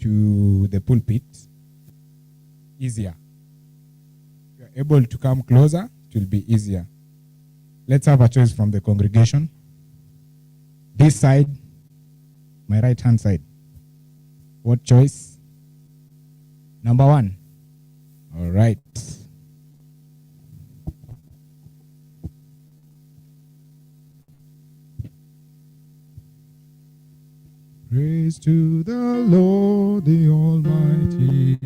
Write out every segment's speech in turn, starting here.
to the pulpit, easier. If you're able to come closer, it will be easier. Let's have a choice from the congregation. This side, my right-hand side. What choice? Number 1. All right. Praise to the Lord, the Almighty.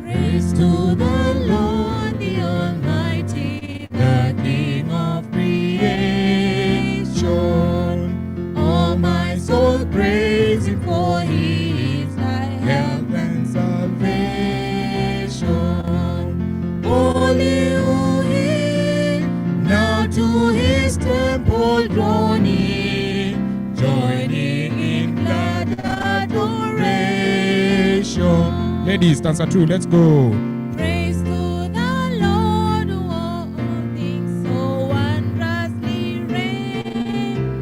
Praise to the Lord, the Almighty, the King of creation. All my soul praise Him, for He is thy help and salvation. Holy, O He, now to His temple draw near, joining in glad adoration. Ladies, stanza 2, let's go. Praise to the Lord, who all things so wondrously reigneth,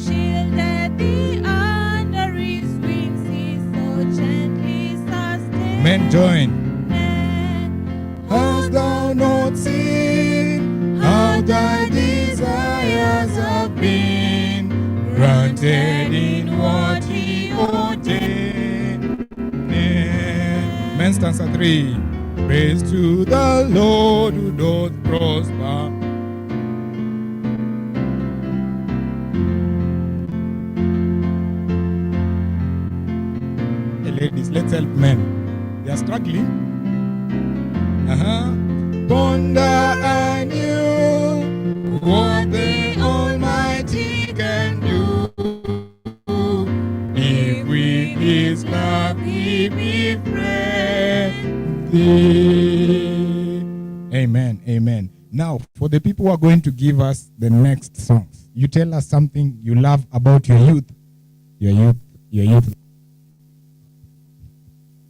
shielded thee under His wings, He so gently sustained. Men join. Hast thou not seen how thy desires have been granted in what He ordained? Men, stanza 3. Praise to the Lord who doth prosper. Hey, ladies, let's help men. They are struggling. Ponder anew what the Almighty can do, if with His love He befriend thee. Amen, amen. Now, for the people who are going to give us the next songs, you tell us something you love about your youth. Your youth.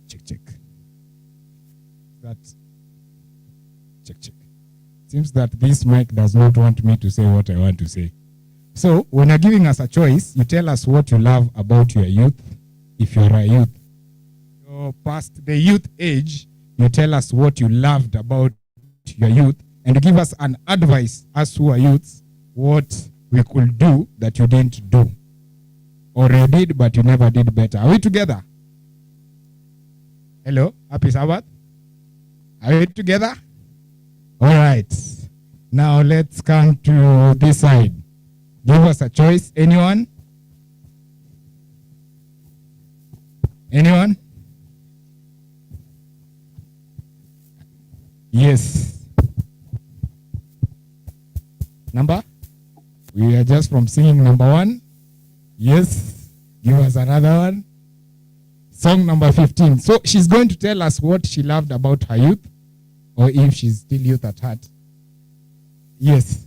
Check. Check. Seems that this mic does not want me to say what I want to say. So, when you're giving us a choice, you tell us what you love about your youth, if you're a youth. You're past the youth age, you tell us what you loved about your youth, and you give us an advice, us who are youths, what we could do that you didn't do. Or you did, but you never did better. Are we together? Hello? Happy Sabbath? Are we together? All right. Now let's come to this side. Give us a choice. Anyone? Anyone? Yes. Number? We are just from singing number 1. Yes. Give us another one. Song number 15. So she's going to tell us what she loved about her youth, or if she's still youth at heart. Yes.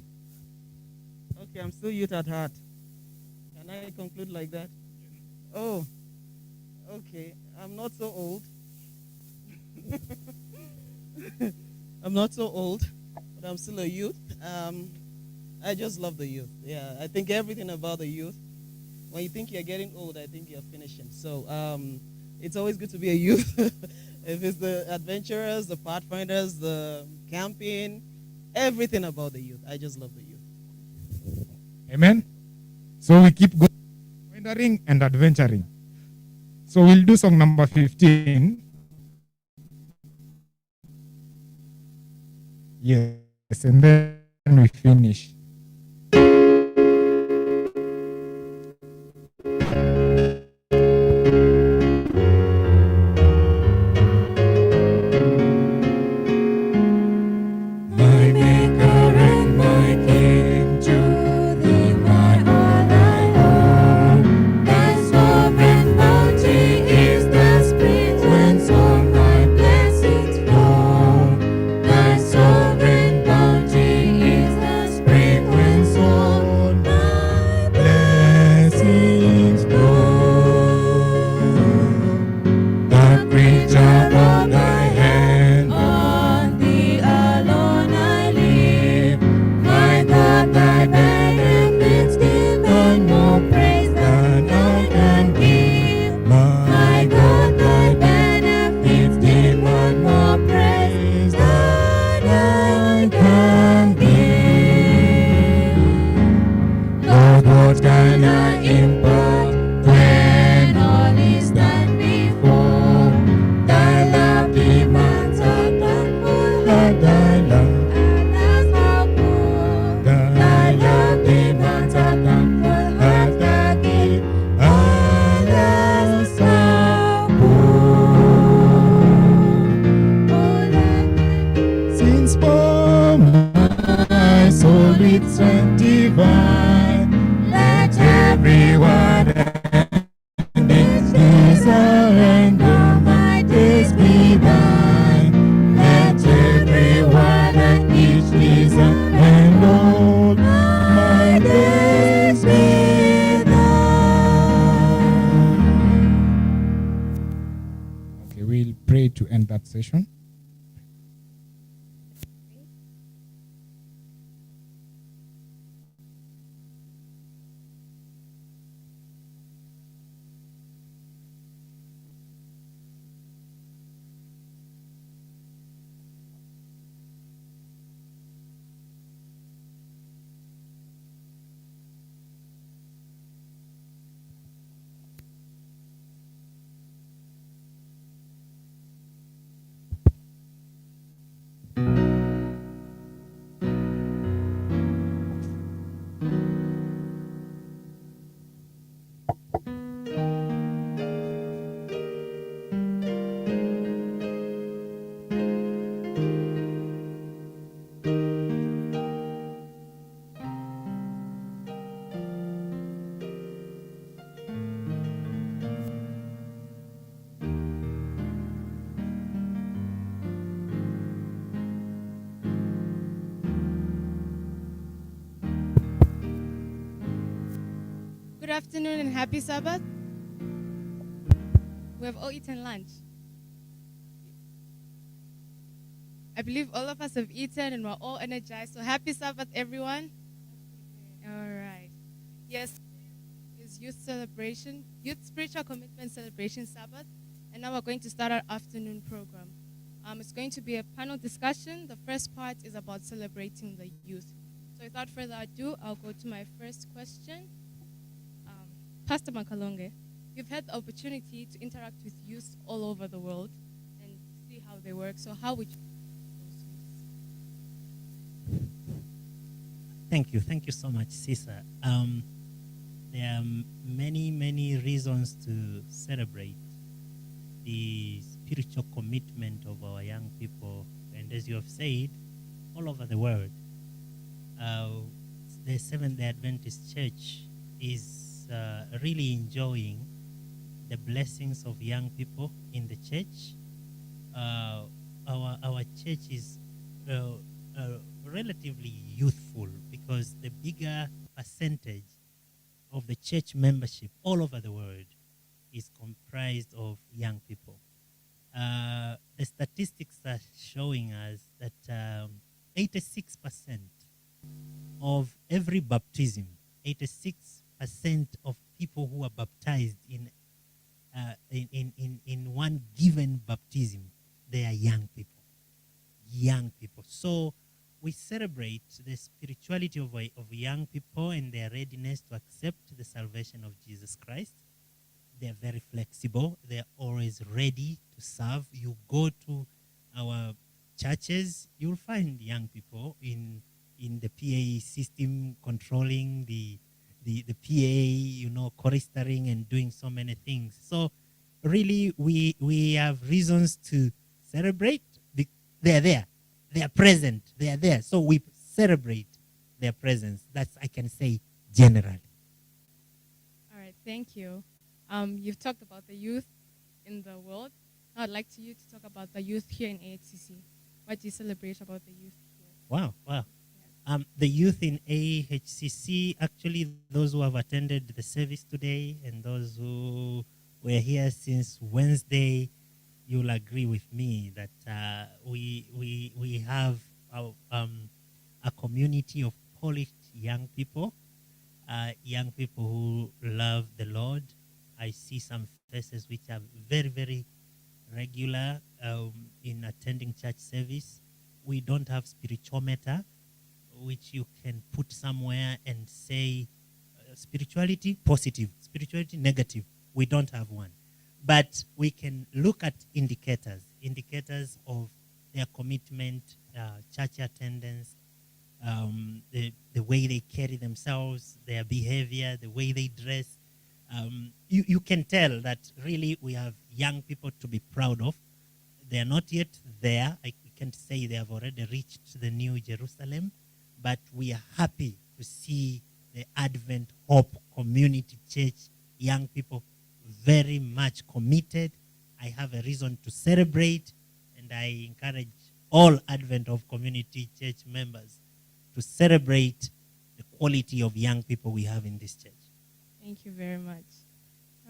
Okay, I'm still youth at heart. Can I conclude like that? Oh, okay. I'm not so old. I'm not so old, but I'm still a youth. I just love the youth. Yeah, I think everything about the youth. When you think you're getting old, I think you're finishing. So it's always good to be a youth. If it's the adventurers, the pathfinders, the camping, everything about the youth. I just love the youth. Amen. So we keep going, wandering and adventuring. So we'll do song number 15. Yes, and then we finish. Spring sweet and divine. Let everyone and its surrender my days be thine. Let everyone and each desire and all my days be thine. Okay, we'll pray to end that session. Good afternoon and happy Sabbath. We have all eaten lunch. I believe all of us have eaten and we're all energized. So happy Sabbath, everyone. All right. Yes, it's youth celebration, youth spiritual commitment celebration Sabbath. And now we're going to start our afternoon program. It's going to be a panel discussion. The first part is about celebrating the youth. So without further ado, I'll go to my first question. Pastor Makalonge, you've had the opportunity to interact with youth all over the world and see how they work. So how would you those youth? Thank you so much, Cesar. There are many reasons to celebrate the spiritual commitment of our young people, and as you have said, all over the world. The Seventh-day Adventist Church is really enjoying the blessings of young people in the church. Our church is relatively youthful because the bigger percentage of the church membership all over the world is comprised of young people. The statistics are showing us that 86% of every baptism, 86% of people who are baptized in one given baptism, they are young people. Young people. So we celebrate the spirituality of young people and their readiness to accept the salvation of Jesus Christ. They're very flexible. They're always ready to serve. You go to our churches, you'll find young people in the PA system controlling the PA, choristering and doing so many things. So really we have reasons to celebrate. They're there. They are present. They are there. So we celebrate their presence. That's, I can say, generally. All right, thank you. You've talked about the youth in the world. Now I'd like you to talk about the youth here in AHCC. What do you celebrate about the youth here? Wow. The youth in AHCC, actually those who have attended the service today and those who were here since Wednesday, you'll agree with me that we have a community of polished young people who love the Lord. I see some faces which are very, very regular in attending church service. We don't have spirituometer, which you can put somewhere and say spirituality positive, spirituality negative. We don't have one. But we can look at indicators of their commitment, church attendance, the way they carry themselves, their behavior, the way they dress. You can tell that really we have young people to be proud of. They are not yet there. I can't say they have already reached the New Jerusalem, but we are happy to see the Advent Hope Community Church young people very much committed. I have a reason to celebrate, and I encourage all Advent Hope Community Church members to celebrate the quality of young people we have in this church. Thank you very much.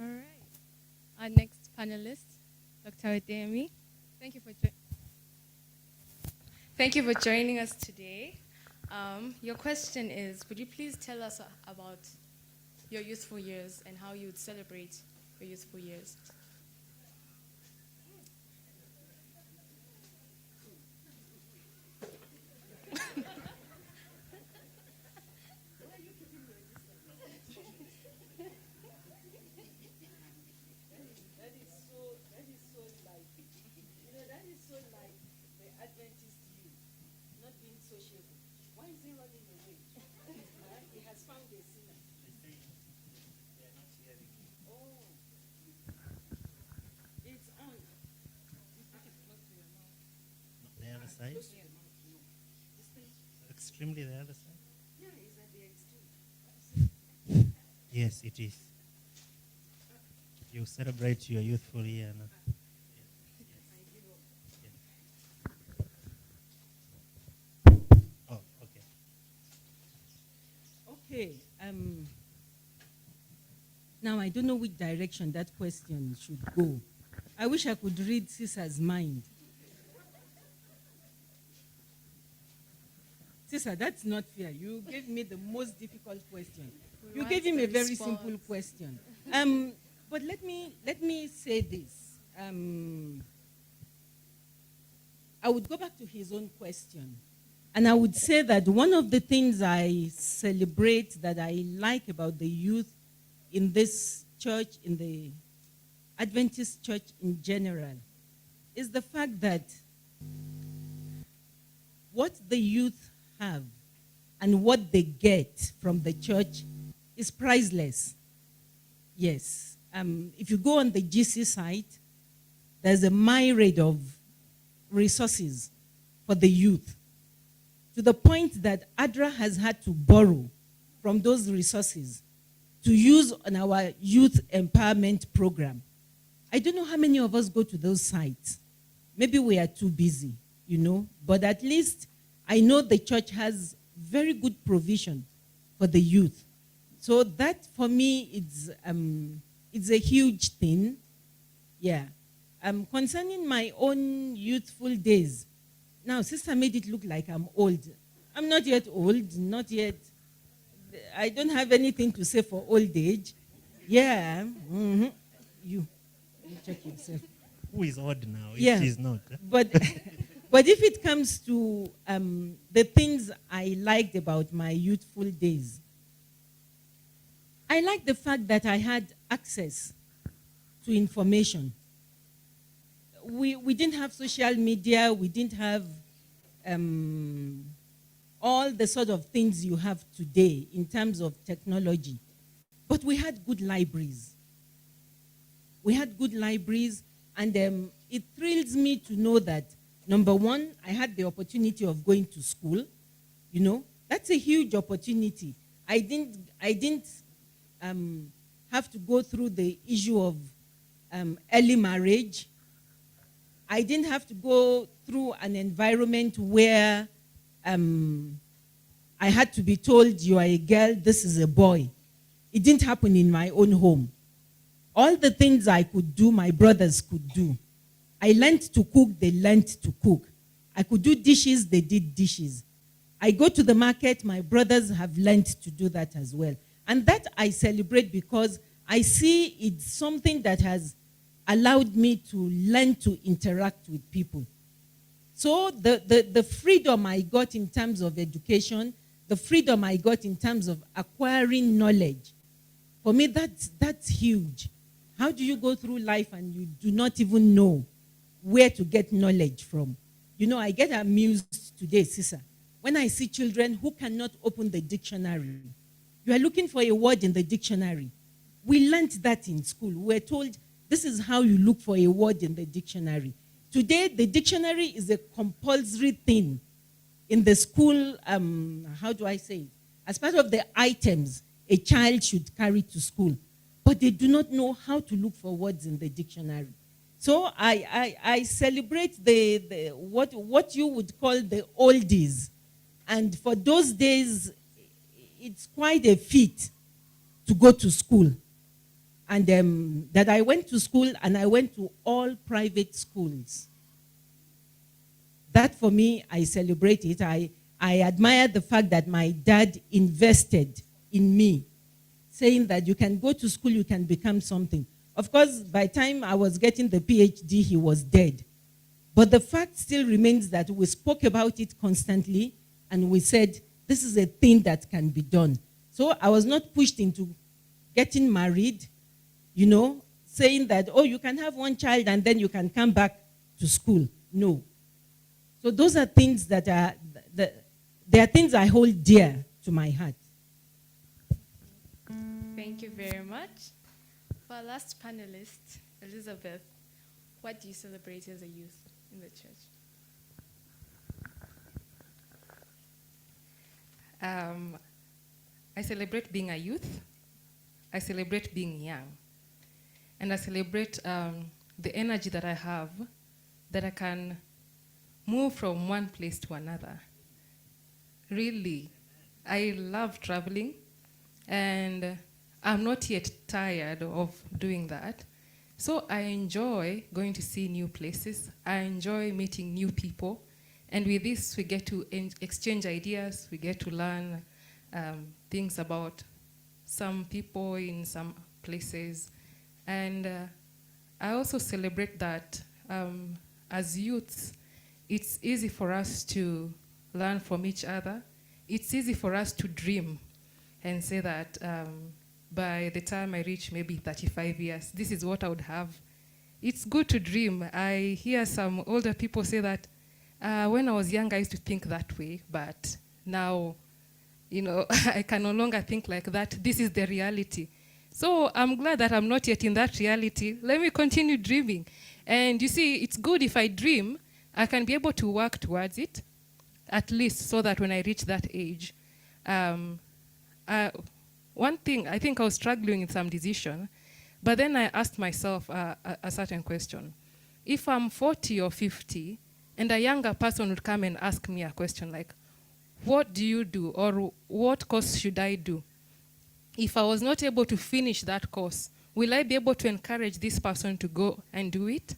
All right. Our next panelist, Dr. Odemi. Thank you for joining us today. Your question is, would you please tell us about your youthful years and how you would celebrate your youthful years? The other side? Extremely the other side? Yes, it is. You celebrate your youthful year now. Oh, okay. Okay. Now I don't know which direction that question should go. I wish I could read Sisa's mind. Sisa, that's not fair. You gave me the most difficult question. You gave him a very simple question. But let me say this. I would go back to his own question. And I would say that one of the things I celebrate, that I like about the youth in this church, in the Adventist church in general, is the fact that what the youth have and what they get from the church is priceless. Yes. If you go on the GC site, there's a myriad of resources for the youth, to the point that ADRA has had to borrow from those resources to use on our youth empowerment program. I don't know how many of us go to those sites. Maybe we are too busy, but at least I know the church has very good provision for the youth. So that, for me, it's a huge thing. Yeah. Concerning my own youthful days, now, Sister made it look like I'm old. I'm not yet old, not yet. I don't have anything to say for old age. Yeah. Mm-hmm. You check yourself. Who is old now? Yeah. She's not. But if it comes to the things I liked about my youthful days, I like the fact that I had access to information. We didn't have social media. We didn't have all the sort of things you have today in terms of technology. But we had good libraries. We had good libraries, and it thrills me to know that, number one, I had the opportunity of going to school. That's a huge opportunity. I didn't have to go through the issue of early marriage. I didn't have to go through an environment where I had to be told, you are a girl, this is a boy. It didn't happen in my own home. All the things I could do, my brothers could do. I learned to cook, they learned to cook. I could do dishes, they did dishes. I go to the market, my brothers have learned to do that as well. And that I celebrate because I see it's something that has allowed me to learn to interact with people. So the freedom I got in terms of education, the freedom I got in terms of acquiring knowledge, for me, that's huge. How do you go through life and you do not even know where to get knowledge from? I get amused today, Sisa, when I see children who cannot open the dictionary. You are looking for a word in the dictionary. We learned that in school. We were told this is how you look for a word in the dictionary. Today, the dictionary is a compulsory thing in the school, how do I say, as part of the items a child should carry to school, but they do not know how to look for words in the dictionary. So I celebrate what you would call the oldies. And for those days, it's quite a feat to go to school. And that I went to school, and I went to all private schools. That for me, I celebrate it. I admire the fact that my dad invested in me, saying that you can go to school, you can become something. Of course, by the time I was getting the PhD, he was dead. But the fact still remains that we spoke about it constantly, and we said, this is a thing that can be done. So I was not pushed into getting married, saying that, oh, you can have one child and then you can come back to school. No. So those are things that they are things I hold dear to my heart. Thank you very much. For our last panelist, Elizabeth, what do you celebrate as a youth in the church? I celebrate being a youth. I celebrate being young. And I celebrate the energy that I have, that I can move from one place to another. Really, I love traveling, and I'm not yet tired of doing that. So I enjoy going to see new places. I enjoy meeting new people. And with this, we get to exchange ideas. We get to learn things about some people in some places. And I also celebrate that as youths, it's easy for us to learn from each other. It's easy for us to dream and say that by the time I reach maybe 35 years, this is what I would have. It's good to dream. I hear some older people say that when I was young, I used to think that way, but now, I can no longer think like that. This is the reality. So I'm glad that I'm not yet in that reality. Let me continue dreaming. And you see, it's good if I dream, I can be able to work towards it, at least so that when I reach that age. One thing, I think I was struggling with some decision, but then I asked myself a certain question. If I'm 40 or 50, and a younger person would come and ask me a question like, what do you do, or what course should I do? If I was not able to finish that course, will I be able to encourage this person to go and do it?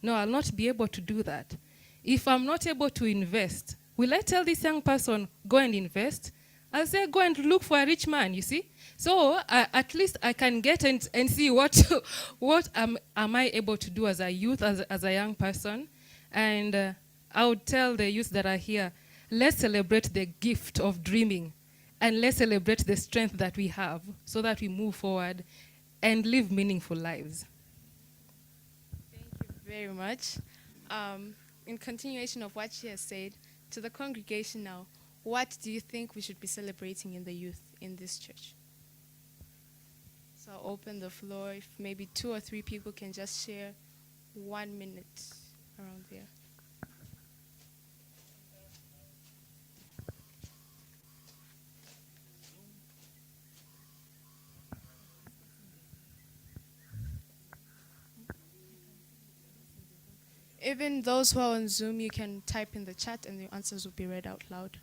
No, I'll not be able to do that. If I'm not able to invest, will I tell this young person, go and invest? I'll say, go and look for a rich man, you see? So at least I can get and see what am I able to do as a youth, as a young person. And I would tell the youth that are here, let's celebrate the gift of dreaming, and let's celebrate the strength that we have so that we move forward and live meaningful lives. Thank you very much. In continuation of what she has said, to the congregation now, what do you think we should be celebrating in the youth in this church? So I'll open the floor. If maybe 2 or 3 people can just share 1 minute around there. Even those who are on Zoom, you can type in the chat and the answers will be read out loud.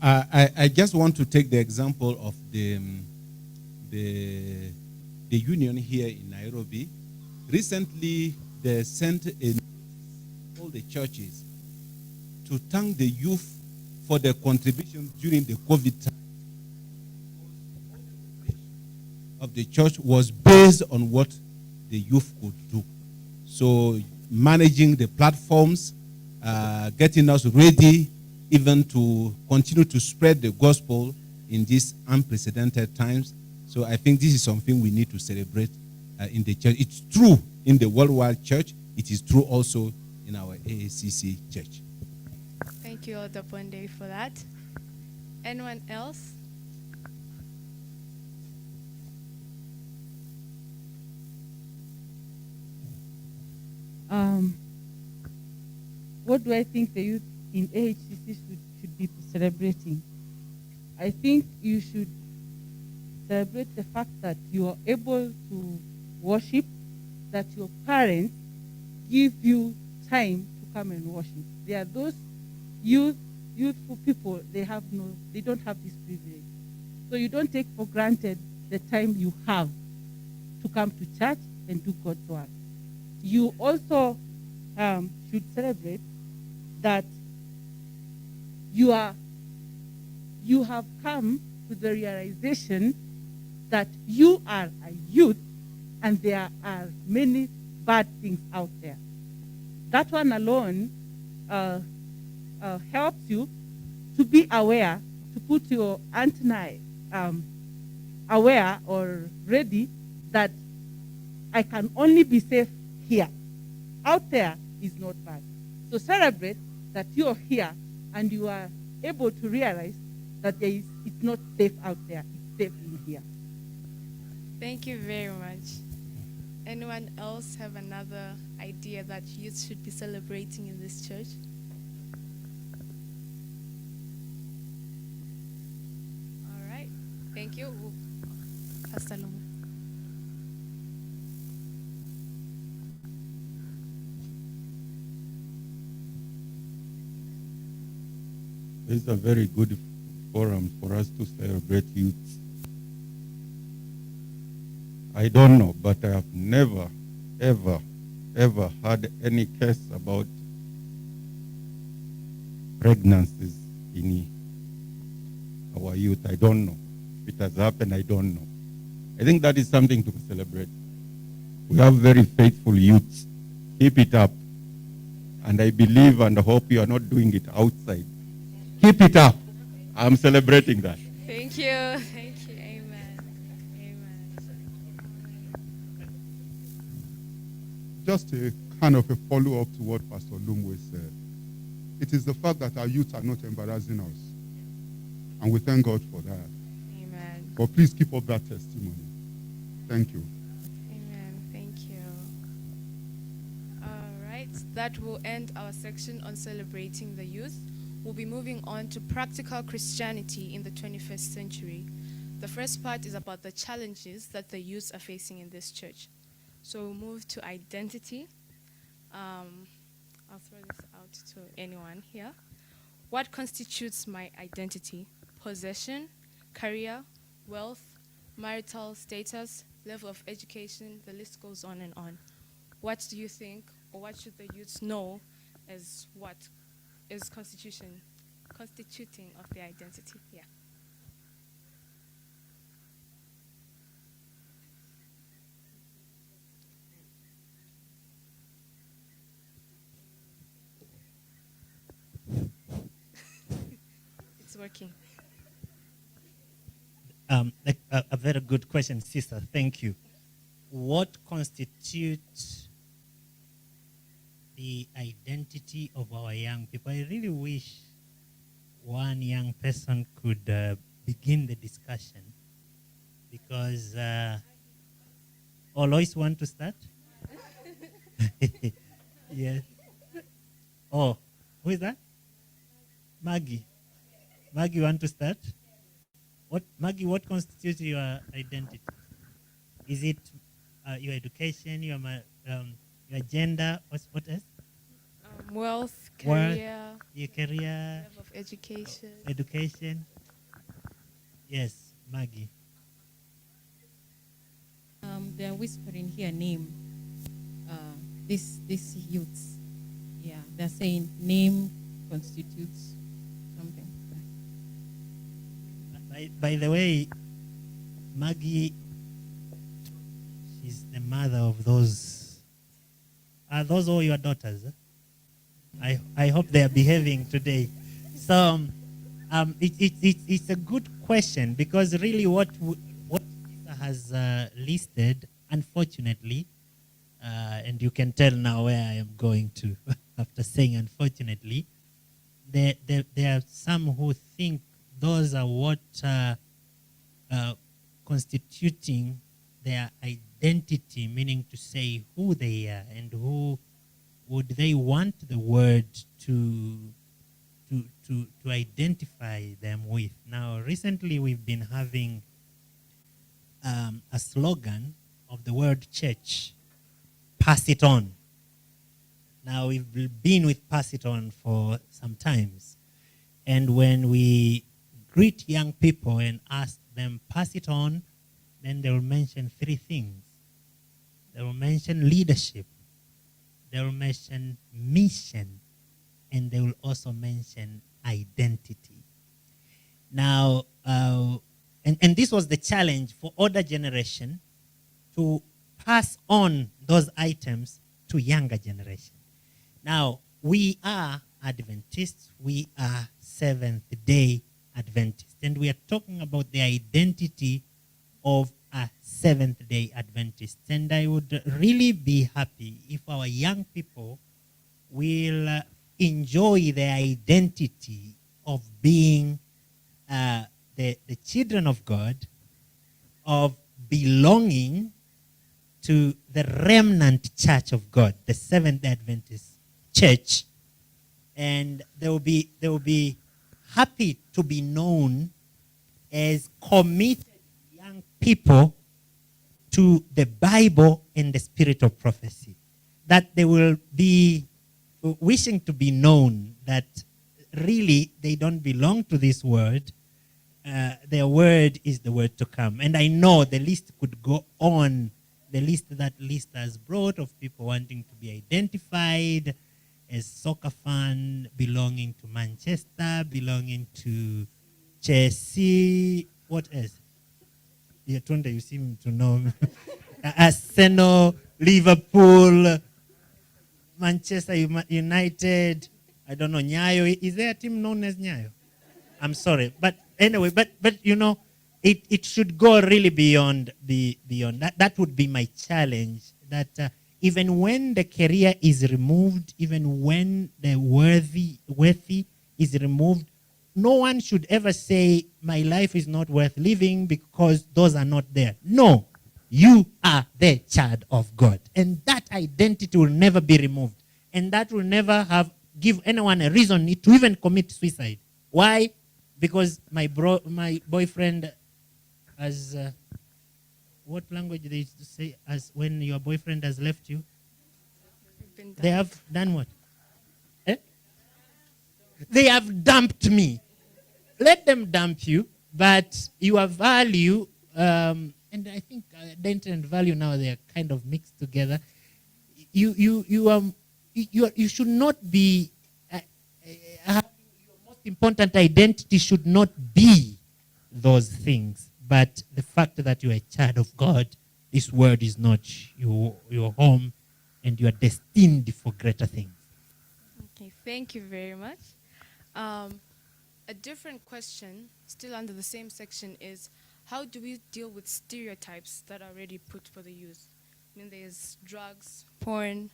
I just want to take the example of the union here in Nairobi. Recently, they sent all the churches to thank the youth for their contribution during the COVID time. Of the church was based on what the youth could do. So managing the platforms, getting us ready even to continue to spread the gospel in these unprecedented times. So I think this is something we need to celebrate in the church. It's true in the worldwide church. It is true also in our AHCC church. Thank you, Elder Bonde, for that. Anyone else? Um, what do I think the youth in AHCC should be celebrating? I think you should celebrate the fact that you are able to worship, that your parents give you time to come and worship. There are those youthful people, they don't have this privilege. So you don't take for granted the time you have to come to church and do God's work. You also should celebrate that you have come to the realization that you are a youth and there are many bad things out there. That one alone helps you to be aware, to put your antenna aware or ready that I can only be safe here. Out there is not bad. So celebrate that you are here and you are able to realize that it's not safe out there, it's safe in here. Thank you very much. Anyone else have another idea that youth should be celebrating in this church? All right. Thank you. Pastor Lumu. This is a very good forum for us to celebrate youth. I don't know, but I have never, ever had any case about pregnancies in our youth. I don't know. If it has happened, I don't know. I think that is something to celebrate. We have very faithful youths. Keep it up. And I believe and hope you are not doing it outside. Keep it up. I'm celebrating that. Thank you. Thank you. Amen. Amen. Just a kind of a follow-up to what Pastor Lumwe said. It is the fact that our youth are not embarrassing us. And we thank God for that. Amen. But please keep up that testimony. Thank you. Amen. Thank you. All right. That will end our section on celebrating the youth. We'll be moving on to practical Christianity in the 21st century. The first part is about the challenges that the youth are facing in this church. So we'll move to identity. I'll throw this out to anyone here. What constitutes my identity? Possession, career, wealth, marital status, level of education, the list goes on and on. What do you think, or what should the youth know as what is constituting of their identity? Yeah. It's working. A very good question, sister. Thank you. What constitutes the identity of our young people? I really wish one young person could begin the discussion, because Lois want to start? Yes. Oh, who is that? Maggie. Maggie, want to start? Maggie, what constitutes your identity? Is it your education, your gender, what else? Wealth, career, your career, level of education. Education. Yes, Maggie. They're whispering here name. These youths. Yeah, they're saying name constitutes something. By the way, Maggie, she's the mother of those. Are those all your daughters? I hope they are behaving today. So it's a good question, because really what Lisa has listed, unfortunately, and you can tell now where I am going to after saying unfortunately, there are some who think those are what constituting their identity, meaning to say who they are and who would they want the word to identify them with? Now, recently we've been having a slogan of the word church, pass it on. Now, we've been with pass it on for some times. And when we greet young people and ask them, pass it on, then they will mention three things. They will mention leadership, they will mention mission, and they will also mention identity. Now, and this was the challenge for older generation to pass on those items to younger generation. Now, we are Adventists, we are Seventh-day Adventists, and we are talking about the identity of a Seventh-day Adventist. And I would really be happy if our young people will enjoy the identity of being the children of God, of belonging to the remnant church of God, the Seventh-day Adventist church, and they will be happy to be known as committed young people to the Bible and the spirit of prophecy. That they will be wishing to be known that really they don't belong to this world. Their word is the word to come. And I know the list could go on. The list that list has brought of people wanting to be identified as soccer fan, belonging to Manchester, belonging to Chelsea. What else? Yeah, Tunde, you seem to know. Arsenal, Liverpool, Manchester United. I don't know, Nyayo. Is there a team known as Nyayo? I'm sorry. But anyway, but you know, it should go really beyond that. That would be my challenge. That even when the career is removed, even when the worthy is removed, no one should ever say my life is not worth living because those are not there. No, you are the child of God, and that identity will never be removed, and that will never give anyone a reason to even commit suicide. Why? Because my boyfriend has what language they used to say as when your boyfriend has left you? They have done what? They have dumped me. Let them dump you, but your value, and I think identity and value now they are kind of mixed together. You should not be your most important identity should not be those things, but the fact that you are a child of God, this world is not your home, and you are destined for greater things. Okay, thank you very much. A different question, still under the same section, is how do we deal with stereotypes that are already put for the youth? I mean, there's drugs, porn,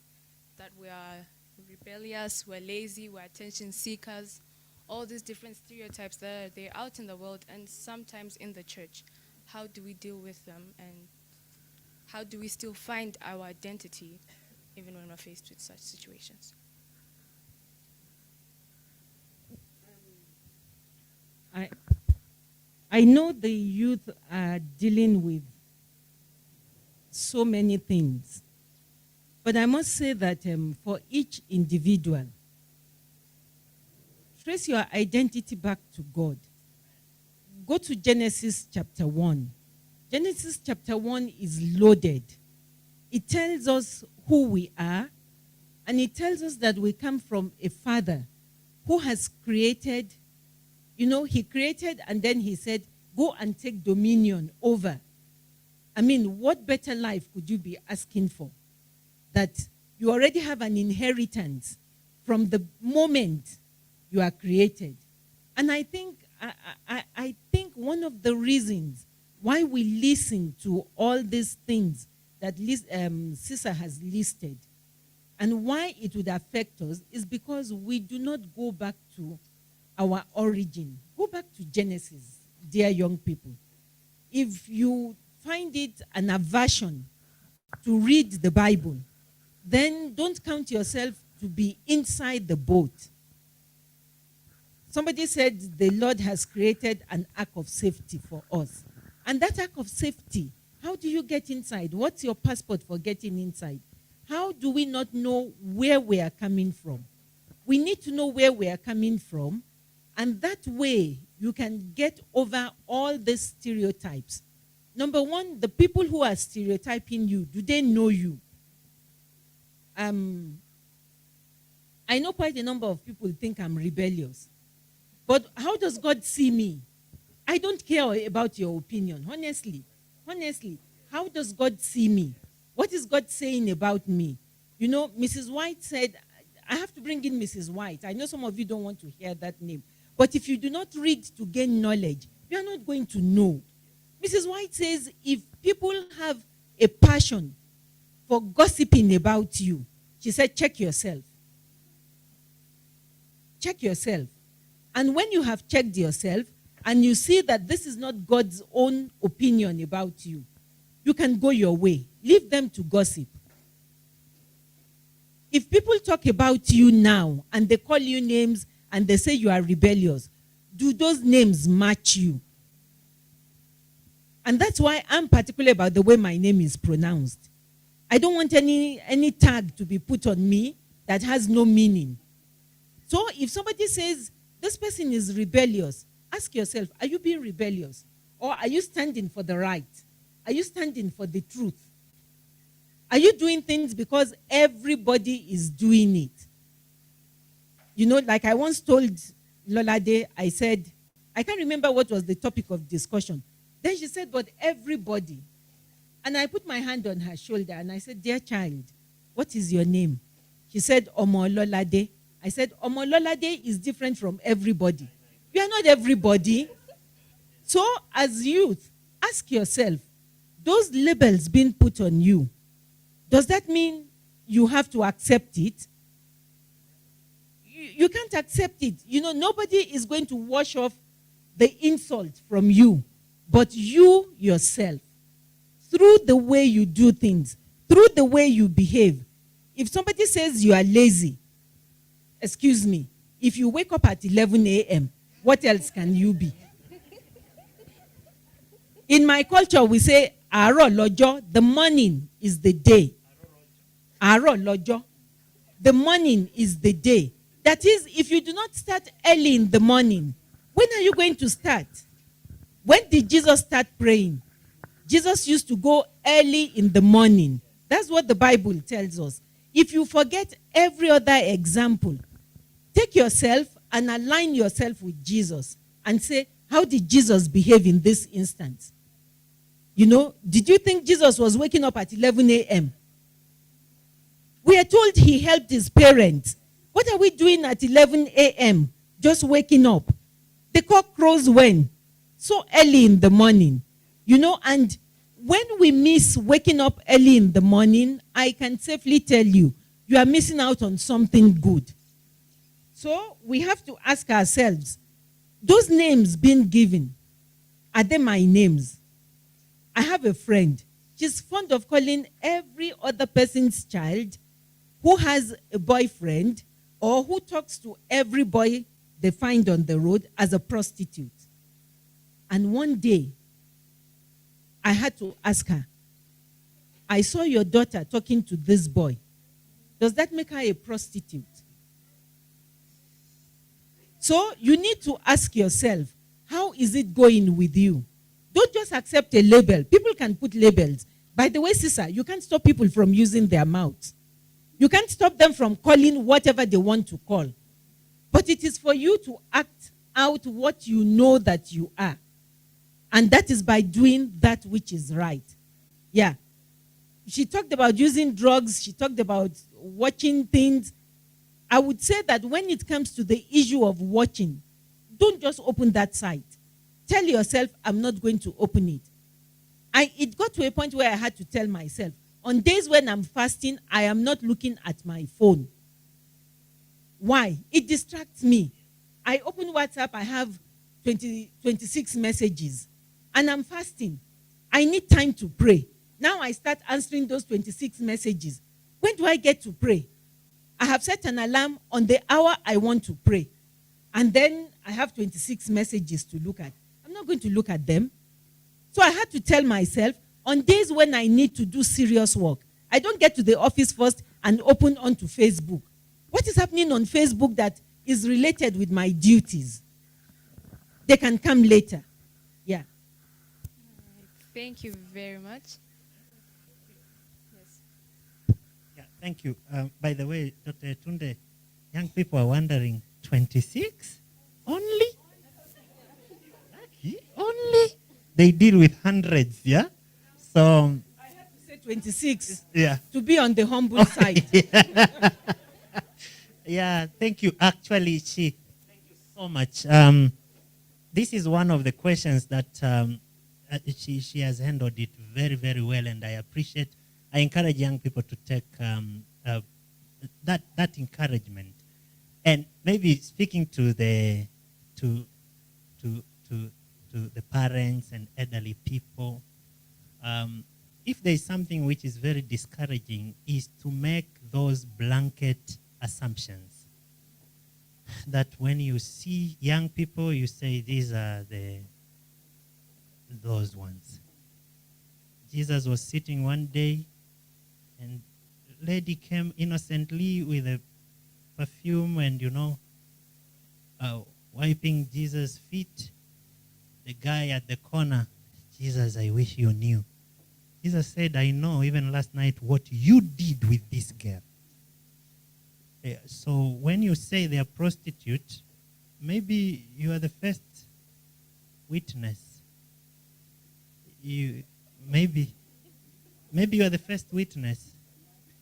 that we are rebellious, we're lazy, we're attention seekers, all these different stereotypes that they're out in the world and sometimes in the church. How do we deal with them, and how do we still find our identity even when we're faced with such situations? I know the youth are dealing with so many things, but I must say that for each individual, trace your identity back to God. Go to Genesis chapter 1. Genesis chapter 1 is loaded. It tells us who we are, and it tells us that we come from a father who has created. You know, he created and then he said, go and take dominion over. I mean, what better life could you be asking for? That you already have an inheritance from the moment you are created. And I think one of the reasons why we listen to all these things that Cesar has listed and why it would affect us is because we do not go back to our origin. Go back to Genesis, dear young people. If you find it an aversion to read the Bible, then don't count yourself to be inside the boat. Somebody said the Lord has created an ark of safety for us. And that ark of safety, how do you get inside? What's your passport for getting inside? How do we not know where we are coming from? We need to know where we are coming from, and that way you can get over all the stereotypes. Number one, the people who are stereotyping you, do they know you? I know quite a number of people think I'm rebellious. But how does God see me? I don't care about your opinion, honestly. Honestly, how does God see me? What is God saying about me? You know, Mrs. White said, I have to bring in Mrs. White. I know some of you don't want to hear that name. But if you do not read to gain knowledge, you are not going to know. Mrs. White says, if people have a passion for gossiping about you, she said, check yourself. Check yourself. And when you have checked yourself and you see that this is not God's own opinion about you, you can go your way. Leave them to gossip. If people talk about you now and they call you names and they say you are rebellious, do those names match you? And that's why I'm particular about the way my name is pronounced. I don't want any tag to be put on me that has no meaning. So if somebody says, this person is rebellious, ask yourself, are you being rebellious? Or are you standing for the right? Are you standing for the truth? Are you doing things because everybody is doing it? You know, like I once told Lolade, I said, I can't remember what was the topic of discussion. Then she said, but everybody. And I put my hand on her shoulder and I said, dear child, what is your name? She said, Omo Lolade. I said, Omo Lolade is different from everybody. You are not everybody. So as youth, ask yourself, those labels being put on you, does that mean you have to accept it? You can't accept it. You know, nobody is going to wash off the insult from you, but you yourself. Through the way you do things, through the way you behave. If somebody says you are lazy, excuse me, if you wake up at 11 a.m., what else can you be? In my culture, we say, Aro lojo, the morning is the day. Aro lojo, the morning is the day. That is, if you do not start early in the morning, when are you going to start? When did Jesus start praying? Jesus used to go early in the morning. That's what the Bible tells us. If you forget every other example, take yourself and align yourself with Jesus and say, how did Jesus behave in this instance? You know, did you think Jesus was waking up at 11 a.m.? We are told he helped his parents. What are we doing at 11 a.m.? Just waking up. The cock crows when? So early in the morning. You know, and when we miss waking up early in the morning, I can safely tell you, you are missing out on something good. So we have to ask ourselves, those names being given, are they my names? I have a friend. She's fond of calling every other person's child who has a boyfriend or who talks to every boy they find on the road as a prostitute. And one day, I had to ask her, I saw your daughter talking to this boy. Does that make her a prostitute? So you need to ask yourself, how is it going with you? Don't just accept a label. People can put labels. By the way, sister, you can't stop people from using their mouths. You can't stop them from calling whatever they want to call. But it is for you to act out what you know that you are. And that is by doing that which is right. Yeah. She talked about using drugs. She talked about watching things. I would say that when it comes to the issue of watching, don't just open that site. Tell yourself, I'm not going to open it. It got to a point where I had to tell myself, on days when I'm fasting, I am not looking at my phone. Why? It distracts me. I open WhatsApp, I have 26 messages, and I'm fasting. I need time to pray. Now I start answering those 26 messages. When do I get to pray? I have set an alarm on the hour I want to pray. And then I have 26 messages to look at. I'm not going to look at them. So I had to tell myself, on days when I need to do serious work, I don't get to the office first and open onto Facebook. What is happening on Facebook that is related with my duties? They can come later. Yeah. Thank you very much. Yes. Yeah, thank you. By the way, Dr. Tunde, young people are wondering, 26? Only? Lucky? Only? They deal with hundreds, yeah? So, I have to say 26 yeah. to be on the humble side. Yeah, thank you. Actually, thank you so much. This is one of the questions that she has handled it very, very well, and I appreciate. I encourage young people to take that encouragement, and maybe speaking to the parents and elderly people. If there is something which is very discouraging, is to make those blanket assumptions. That when you see young people, you say these are those ones. Jesus was sitting one day, and a lady came innocently with a perfume and, wiping Jesus' feet. The guy at the corner, Jesus, I wish you knew. Jesus said, I know even last night what you did with this girl. Yeah, so when you say they are prostitute, maybe you are the first witness. Maybe you are the first witness.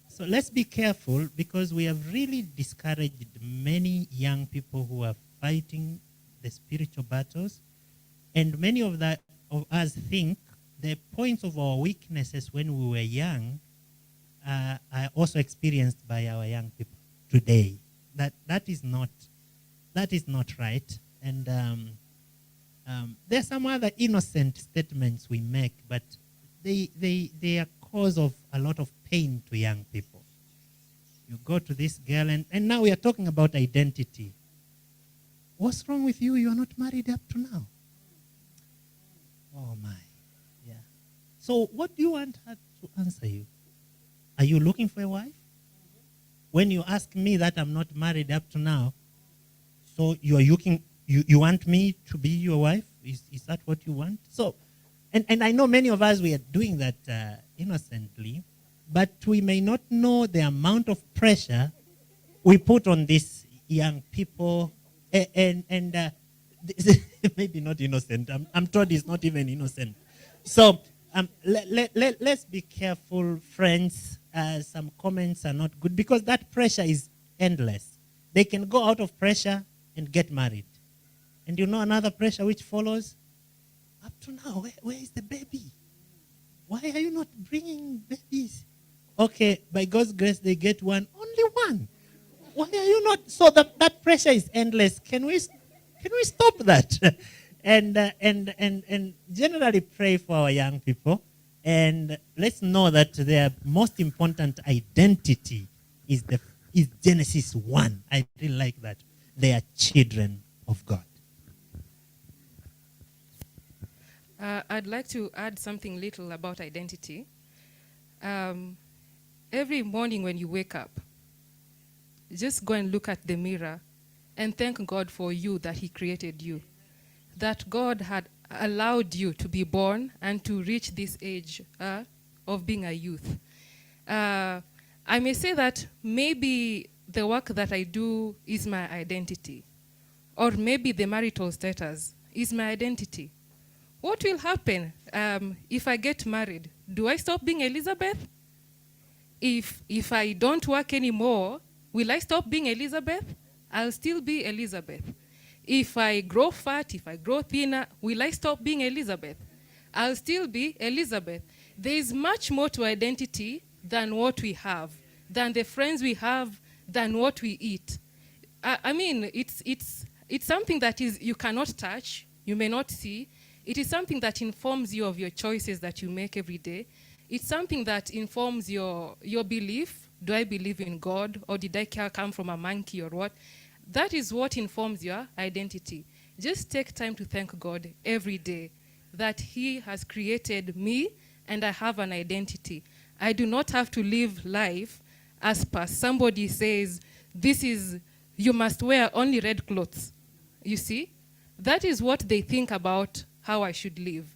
So let's be careful, because we have really discouraged many young people who are fighting the spiritual battles. And many of us think the points of our weaknesses when we were young are also experienced by our young people today. That is not right. And there are some other innocent statements we make, but they are cause of a lot of pain to young people. You go to this girl, and now we are talking about identity. What's wrong with you? You are not married up to now. Oh my, yeah. So what do you want her to answer you? Are you looking for a wife? When you ask me that I'm not married up to now, so you are looking, you want me to be your wife? Is that what you want? So, and I know many of us, we are doing that innocently, but we may not know the amount of pressure we put on these young people, and maybe not innocent. I'm told it's not even innocent. So let's be careful, friends. Some comments are not good, because that pressure is endless. They can go out of pressure and get married. And you know another pressure which follows? Up to now, where is the baby? Why are you not bringing babies? Okay, by God's grace, they get one. Only one. Why are you not? So that pressure is endless. Can we stop that? and generally pray for our young people. And let's know that their most important identity is Genesis 1. I really like that. They are children of God. I'd like to add something little about identity. Every morning when you wake up, just go and look at the mirror and thank God for you, that He created you, that God had allowed you to be born and to reach this age of being a youth. I may say that maybe the work that I do is my identity, or maybe the marital status is my identity. What will happen if I get married? Do I stop being Elizabeth? If I don't work anymore, will I stop being Elizabeth? I'll still be Elizabeth. If I grow fat, if I grow thinner, will I stop being Elizabeth? I'll still be Elizabeth. There is much more to identity than what we have, than the friends we have, than what we eat. I mean, it's something that is you cannot touch, you may not see. It is something that informs you of your choices that you make every day. It's something that informs your belief, Do I believe in God? Or did I come from a monkey or what? That is what informs your identity. Just take time to thank God every day that He has created me and I have an identity. I do not have to live life as per somebody says, you must wear only red clothes. You see? That is what they think about how I should live.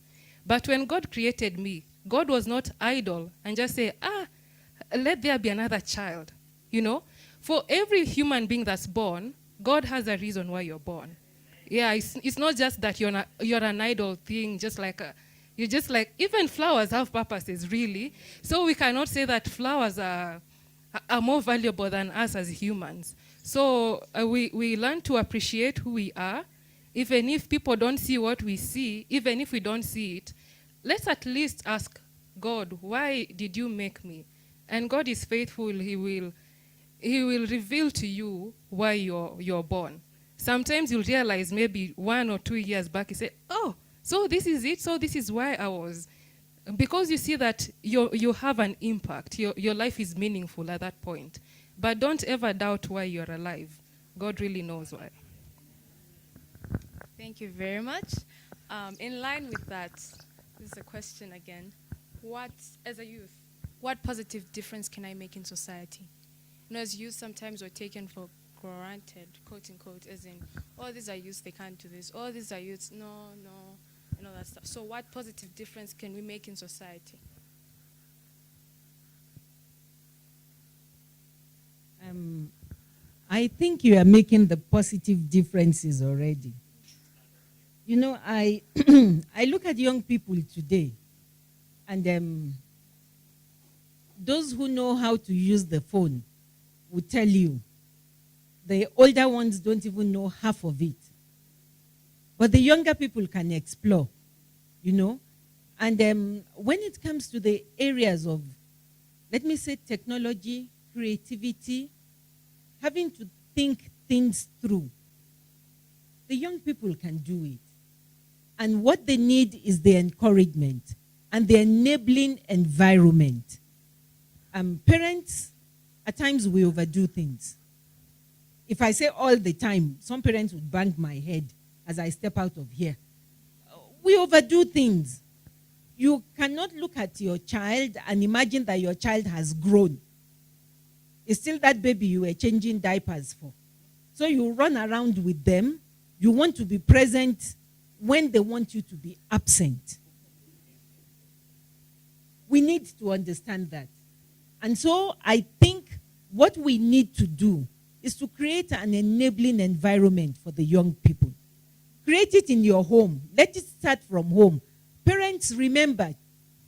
But when God created me, God was not idle and just say, let there be another child. You know? For every human being that's born, God has a reason why you're born. Yeah, it's not just that you're an idle thing, even flowers have purposes, really. So we cannot say that flowers are more valuable than us as humans. So we learn to appreciate who we are, even if people don't see what we see, even if we don't see it. Let's at least ask God, why did you make me? And God is faithful. He will reveal to you why you're born. Sometimes you'll realize maybe 1 or 2 years back, you say, oh, so this is it, so this is why I was. Because you see that you have an impact. Your life is meaningful at that point. But don't ever doubt why you're alive. God really knows why. Thank you very much. In line with that, this is a question again. As a youth, what positive difference can I make in society? You know, as youth, sometimes we're taken for granted, quote unquote, as in, oh, these are youths, they can't do this. Oh, these are youths, no, and all that stuff. So what positive difference can we make in society? I think you are making the positive differences already. You know, I I look at young people today, and those who know how to use the phone will tell you the older ones don't even know half of it. But the younger people can explore, you know. And when it comes to the areas of, let me say, technology, creativity, having to think things through, the young people can do it. And what they need is the encouragement and the enabling environment. Parents, at times we overdo things. If I say all the time, some parents would bang my head as I step out of here. We overdo things. You cannot look at your child and imagine that your child has grown. It's still that baby you were changing diapers for. So you run around with them. You want to be present when they want you to be absent. We need to understand that. And so I think what we need to do is to create an enabling environment for the young people. Create it in your home. Let it start from home. Parents, remember.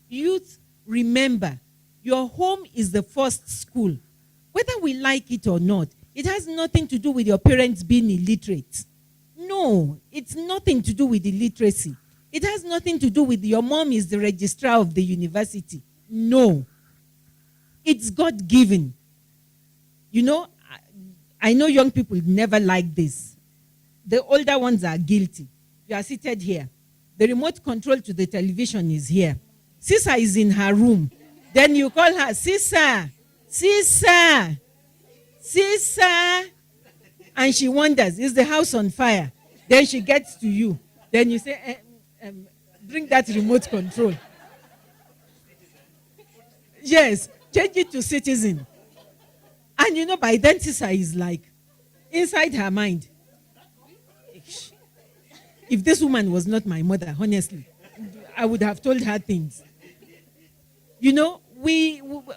Youth, remember. Your home is the first school. Whether we like it or not, it has nothing to do with your parents being illiterate. No, it's nothing to do with illiteracy. It has nothing to do with your mom is the registrar of the university. No. It's God-given. You know, I know young people never like this. The older ones are guilty. You are seated here. The remote control to the television is here. Sisa is in her room. Then you call her, Sisa, Sisa, Sisa. And she wonders, is the house on fire? Then she gets to you. Then you say, bring that remote control. Yes, change it to Citizen. And you know, by then Sisa is like, inside her mind, if this woman was not my mother, honestly, I would have told her things. You know,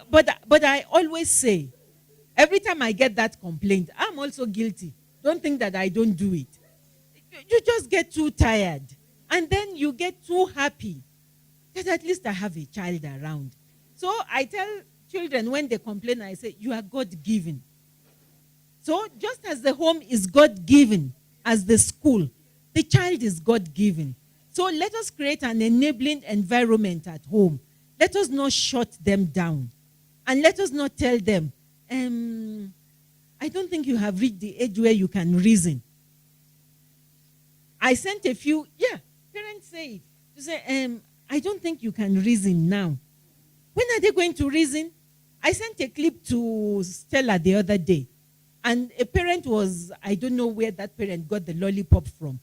but I always say, every time I get that complaint, I'm also guilty. Don't think that I don't do it. You just get too tired. And then you get too happy that at least I have a child around. So I tell children when they complain, I say, you are God-given. So just as the home is God-given, as the school, the child is God-given. So let us create an enabling environment at home. Let us not shut them down. And let us not tell them, I don't think you have reached the age where you can reason. I sent a few, parents say it. To say, I don't think you can reason now. When are they going to reason? I sent a clip to Stella the other day, and a parent was, I don't know where that parent got the lollipop from,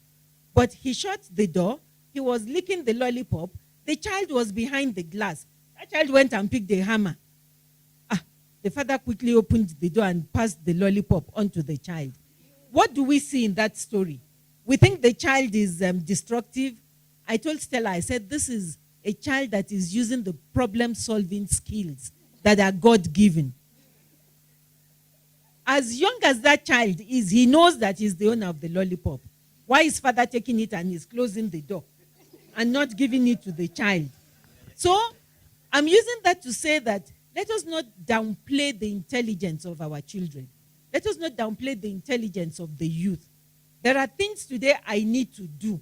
but he shut the door, he was licking the lollipop, the child was behind the glass. That child went and picked the hammer. The father quickly opened the door and passed the lollipop onto the child. What do we see in that story? We think the child is destructive. I told Stella, I said, this is a child that is using the problem-solving skills that are God-given. As young as that child is, he knows that he's the owner of the lollipop. Why is father taking it and he's closing the door and not giving it to the child? So I'm using that to say that let us not downplay the intelligence of our children. Let us not downplay the intelligence of the youth. There are things today I need to do.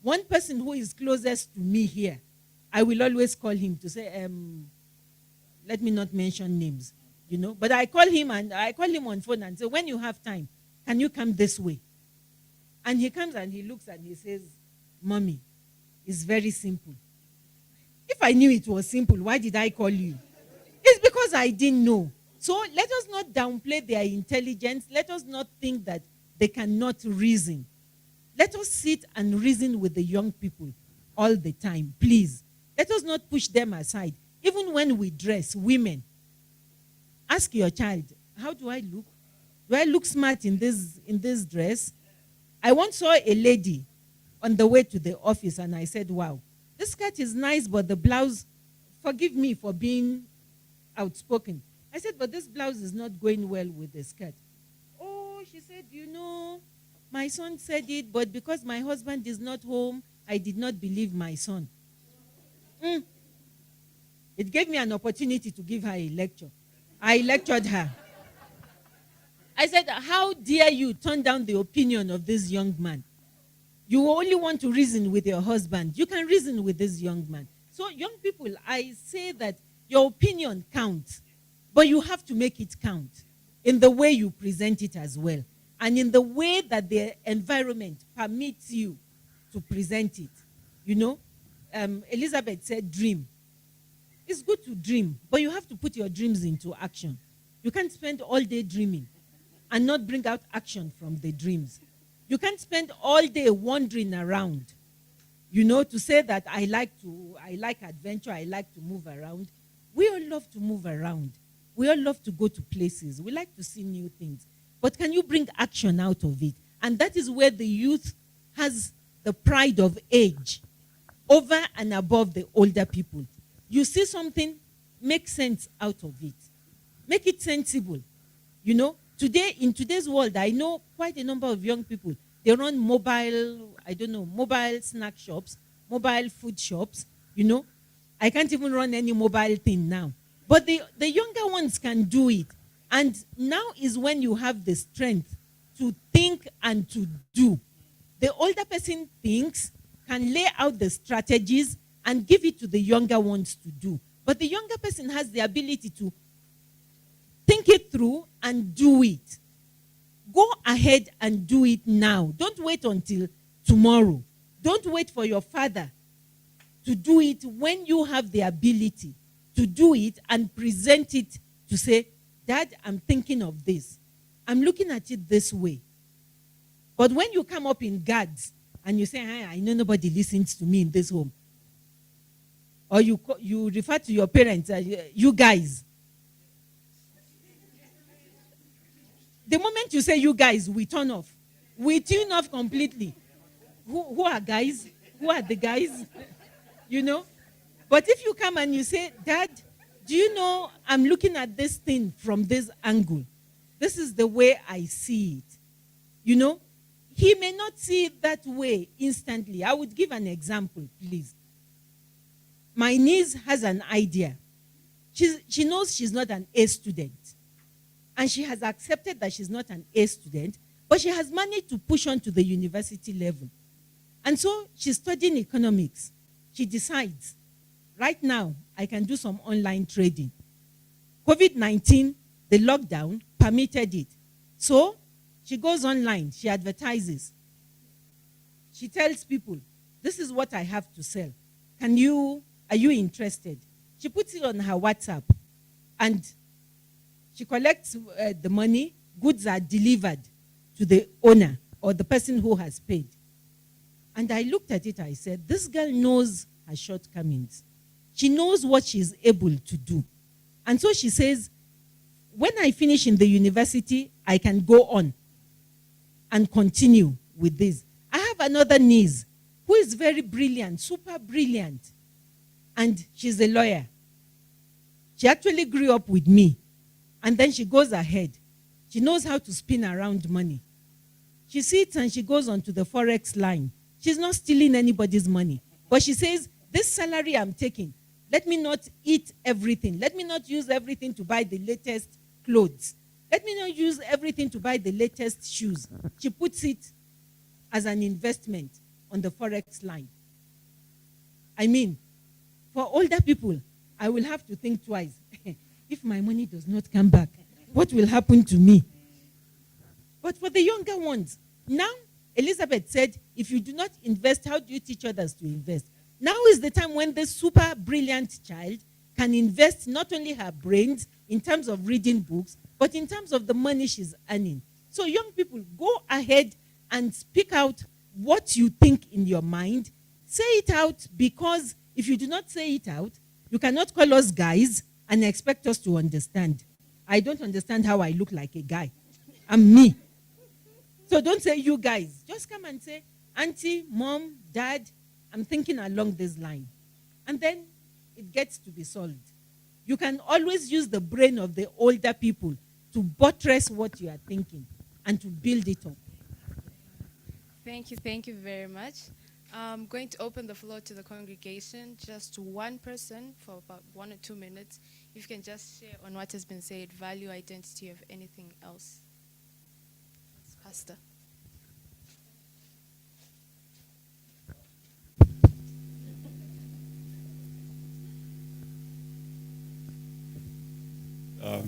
One person who is closest to me here, I will always call him to say, let me not mention names, but I call him on phone and say, when you have time, can you come this way? And he comes and he looks and he says, Mommy, it's very simple. If I knew it was simple, why did I call you? It's because I didn't know. So let us not downplay their intelligence. Let us not think that they cannot reason. Let us sit and reason with the young people all the time, please. Let us not push them aside. Even when we dress, women, ask your child, how do I look? Do I look smart in this dress? I once saw a lady on the way to the office and I said, wow, this skirt is nice, but the blouse, forgive me for being outspoken. I said, but this blouse is not going well with the skirt. Oh, she said, my son said it, but because my husband is not home, I did not believe my son. It gave me an opportunity to give her a lecture. I lectured her. I said, how dare you turn down the opinion of this young man? You only want to reason with your husband. You can reason with this young man. So young people, I say that your opinion counts, but you have to make it count in the way you present it as well, and in the way that the environment permits you to present it. Elizabeth said dream. It's good to dream, but you have to put your dreams into action. You can't spend all day dreaming and not bring out action from the dreams. You can't spend all day wandering around, to say that I like adventure, I like to move around. We all love to move around. We all love to go to places. We like to see new things. But can you bring action out of it? And that is where the youth has the pride of age over and above the older people. You see something, make sense out of it. Make it sensible. Today, in today's world, I know quite a number of young people. They run mobile snack shops, mobile food shops, I can't even run any mobile thing now. But the younger ones can do it. And now is when you have the strength to think and to do. The older person thinks, can lay out the strategies and give it to the younger ones to do. But the younger person has the ability to think it through and do it. Go ahead and do it now. Don't wait until tomorrow. Don't wait for your father to do it when you have the ability to do it and present it to say, Dad, I'm thinking of this. I'm looking at it this way. But when you come up in guards and you say, hey, I know nobody listens to me in this home, or you refer to your parents, you guys. The moment you say you guys, we turn off. We tune off completely. Who are guys? Who are the guys? But if you come and you say, Dad, do you know I'm looking at this thing from this angle? This is the way I see it. He may not see it that way instantly. I would give an example, please. My niece has an idea. She knows she's not an A student. And she has accepted that she's not an A student, but she has managed to push on to the university level. And so she's studying economics. She decides, right now, I can do some online trading. COVID-19, the lockdown, permitted it. So she goes online, she advertises. She tells people, this is what I have to sell. Are you interested? She puts it on her WhatsApp. And She collects the money, goods are delivered to the owner or the person who has paid. And I looked at it, I said, this girl knows her shortcomings. She knows what she's able to do. And so she says, when I finish in the university, I can go on and continue with this. I have another niece who is very brilliant, super brilliant. And she's a lawyer. She actually grew up with me. And then she goes ahead. She knows how to spin around money. She sits and she goes onto the Forex line. She's not stealing anybody's money. But she says, this salary I'm taking, let me not eat everything. Let me not use everything to buy the latest clothes. Let me not use everything to buy the latest shoes. She puts it as an investment on the Forex line. I mean, for older people, I will have to think twice. If my money does not come back, what will happen to me? But for the younger ones, now, Elizabeth said, if you do not invest, how do you teach others to invest? Now is the time when this super brilliant child can invest not only her brains in terms of reading books, but in terms of the money she's earning. So young people, go ahead and speak out what you think in your mind. Say it out, because if you do not say it out, you cannot call us guys and expect us to understand. I don't understand how I look like a guy. I'm me. So don't say you guys. Just come and say, auntie, mom, dad, I'm thinking along this line. And then it gets to be solved. You can always use the brain of the older people to buttress what you are thinking and to build it up. Thank you very much. I'm going to open the floor to the congregation, just one person for about 1 or 2 minutes. If you can just share on what has been said, value, identity, of anything else. Pastor.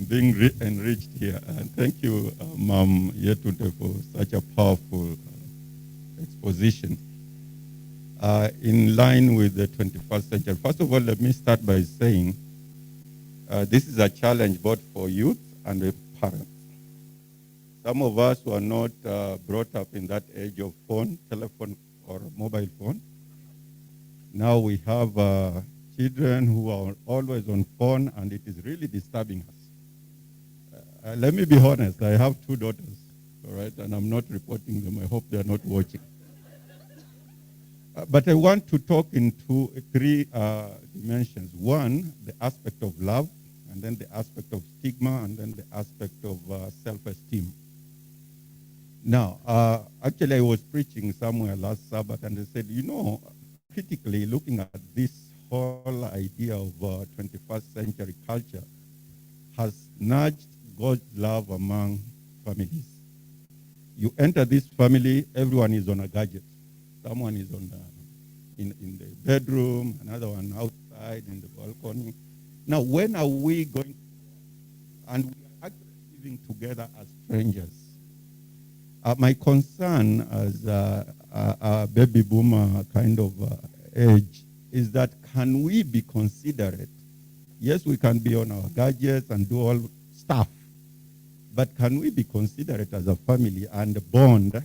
Being enriched here. And thank you, Ma'am Yetunde, for such a powerful exposition. In line with the 21st century. First of all, let me start by saying this is a challenge both for youth and the parents. Some of us who are not brought up in that age of phone, telephone, or mobile phone. Now we have children who are always on phone, and it is really disturbing us. Let me be honest, I have 2 daughters, all right, and I'm not reporting them. I hope they're not watching. But I want to talk in 3 dimensions. One, the aspect of love, and then the aspect of stigma, and then the aspect of self-esteem. Now, actually, I was preaching somewhere last Sabbath, and they said, you know, critically looking at this whole idea of 21st century culture has nudged God's love among families. You enter this family, everyone is on a gadget. Someone is on in the bedroom, another one outside in the balcony. Now, when are we going? And we are actually living together as strangers. My concern as a baby boomer kind of age is that, can we be considerate? Yes, we can be on our gadgets and do all stuff, but can we be considerate as a family and bond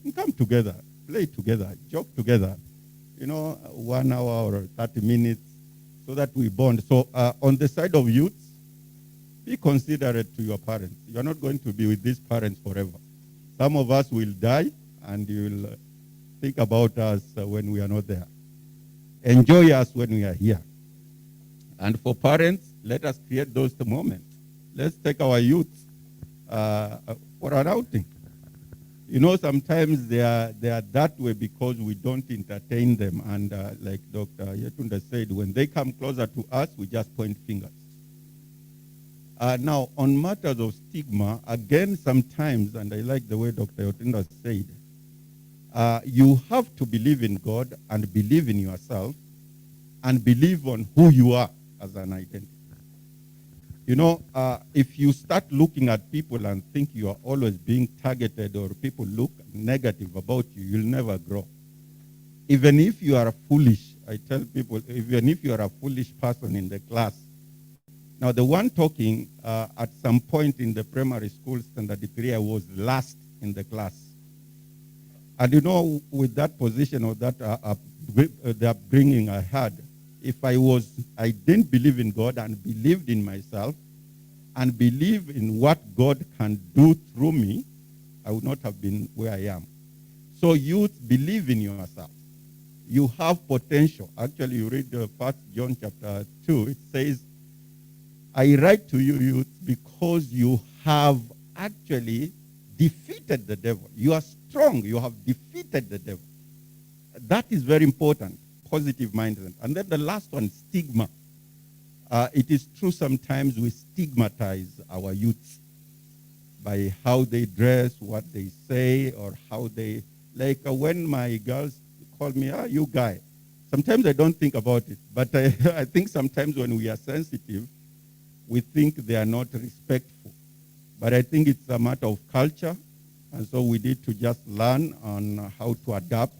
and come together, play together, joke together, 1 hour or 30 minutes, so that we bond? So on the side of youth, be considerate to your parents. You're not going to be with these parents forever. Some of us will die, and you'll think about us when we are not there. Enjoy us when we are here. And for parents, let us create those moments. Let's take our youth for an outing. Sometimes they are that way because we don't entertain them. And like Dr. Yetunde said, when they come closer to us, we just point fingers. Now, on matters of stigma, again, sometimes, and I like the way Dr. Yetunde said, you have to believe in God and believe in yourself and believe on who you are as an identity. If you start looking at people and think you are always being targeted or people look negative about you, you'll never grow. Even if you are foolish, I tell people, even if you are a foolish person in the class, Now, the one talking, at some point in the primary school standard 3, I was last in the class. And with that position or that the upbringing I had, if I didn't believe in God and believed in myself and believe in what God can do through me, I would not have been where I am. So youth, believe in yourself. You have potential. Actually, you read 1 John chapter 2, it says, I write to you, youth, because you have actually defeated the devil. You are strong. You have defeated the devil. That is very important, positive mindset. And then the last one, stigma. It is true sometimes we stigmatize our youths by how they dress, what they say, or how they, like when my girls call me, you guy. Sometimes I don't think about it, but I think sometimes when we are sensitive, we think they are not respectful. But I think it's a matter of culture, and so we need to just learn on how to adapt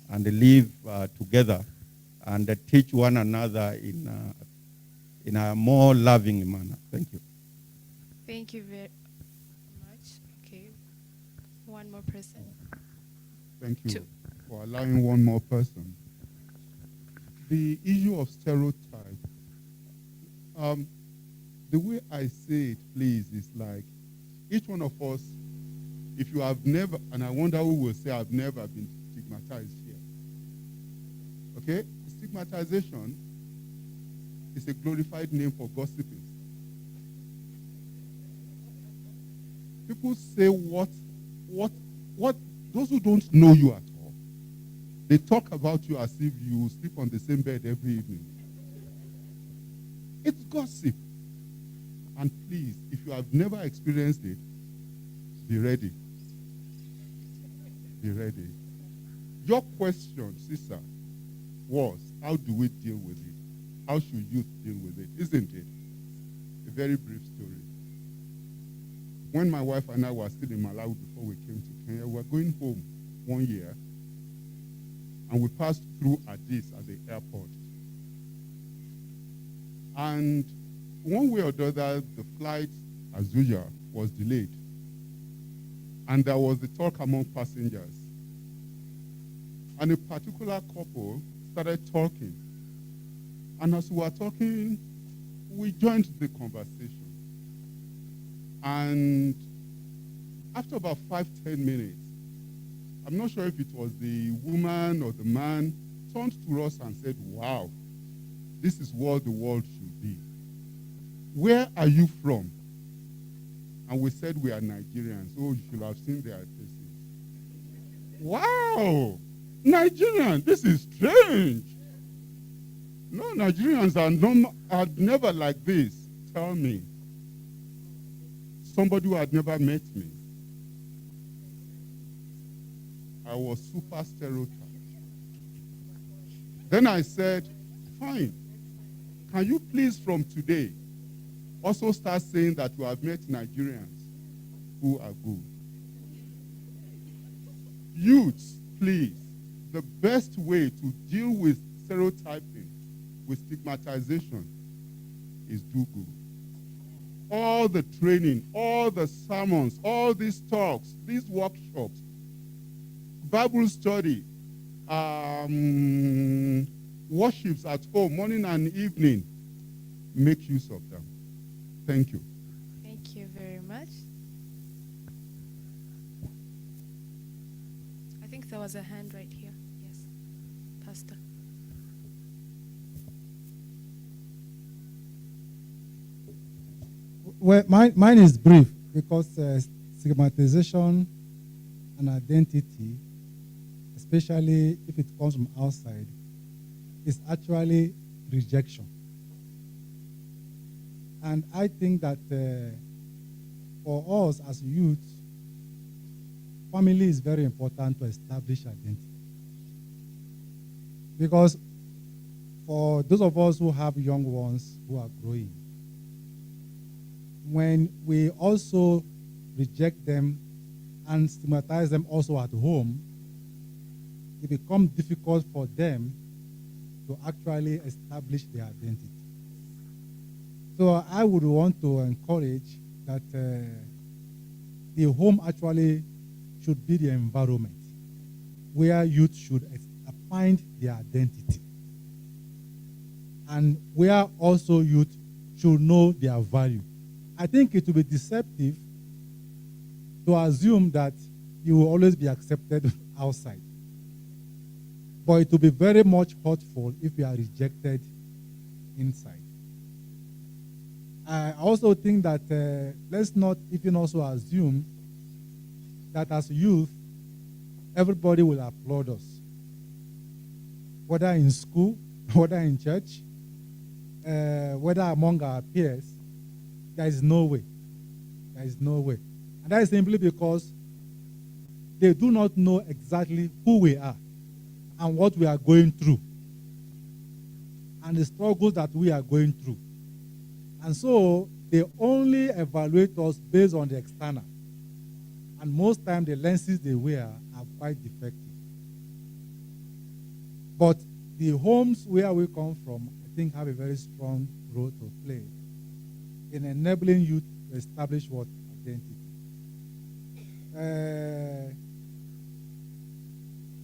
and live together and teach one another in a more loving manner. Thank you. Thank you very much. Okay. One more person. Thank you Two. for allowing one more person. The issue of stereotype, the way I say it, please, is like each one of us, if you have never, and I wonder who will say I've never been stigmatized here. Okay? Stigmatization is a glorified name for gossiping. People say what those who don't know you at all, they talk about you as if you sleep on the same bed every evening. It's gossip. And please, if you have never experienced it, be ready. Be ready. Your question, sister, was how do we deal with it? How should youth deal with it? Isn't it? A very brief story. When my wife and I were still in Malawi before we came to Kenya, we were going home one year, and we passed through Addis at the airport. And one way or the other, the flight, as usual, was delayed. And there was the talk among passengers. And a particular couple started talking. And as we were talking, we joined the conversation. And after about 5-10 minutes, I'm not sure if it was the woman or the man, turned to us and said, wow, this is what the world should be. Where are you from? And we said we are Nigerians. Oh, you should have seen their faces. Wow! Nigerian, this is strange. No, Nigerians are never like this. Tell me. Somebody who had never met me. I was super stereotyped. Then I said, fine. Can you please from today also start saying that you have met Nigerians who are good? Youths, please, the best way to deal with stereotyping, with stigmatization, is do good. All the training, all the sermons, all these talks, these workshops, Bible study, worships at home, morning and evening, make use of them. Thank you. Thank you very much. I think there was a hand right here. Yes, Pastor. Well, mine is brief because stigmatization and identity, especially if it comes from outside, is actually rejection. And I think that for us as youth, family is very important to establish identity. Because for those of us who have young ones who are growing, when we also reject them and stigmatize them also at home, it becomes difficult for them to actually establish their identity. So I would want to encourage that the home actually should be the environment where youth should find their identity, and where also youth should know their value. I think it will be deceptive to assume that you will always be accepted outside. But it will be very much hurtful if you are rejected inside. I also think that let's not even also assume that as youth, everybody will applaud us, whether in school, whether in church, whether among our peers. There is no way. There is no way. And that is simply because they do not know exactly who we are and what we are going through and the struggles that we are going through. And so they only evaluate us based on the external. And most times the lenses they wear are quite defective. But the homes where we come from, I think, have a very strong role to play in enabling you to establish what identity.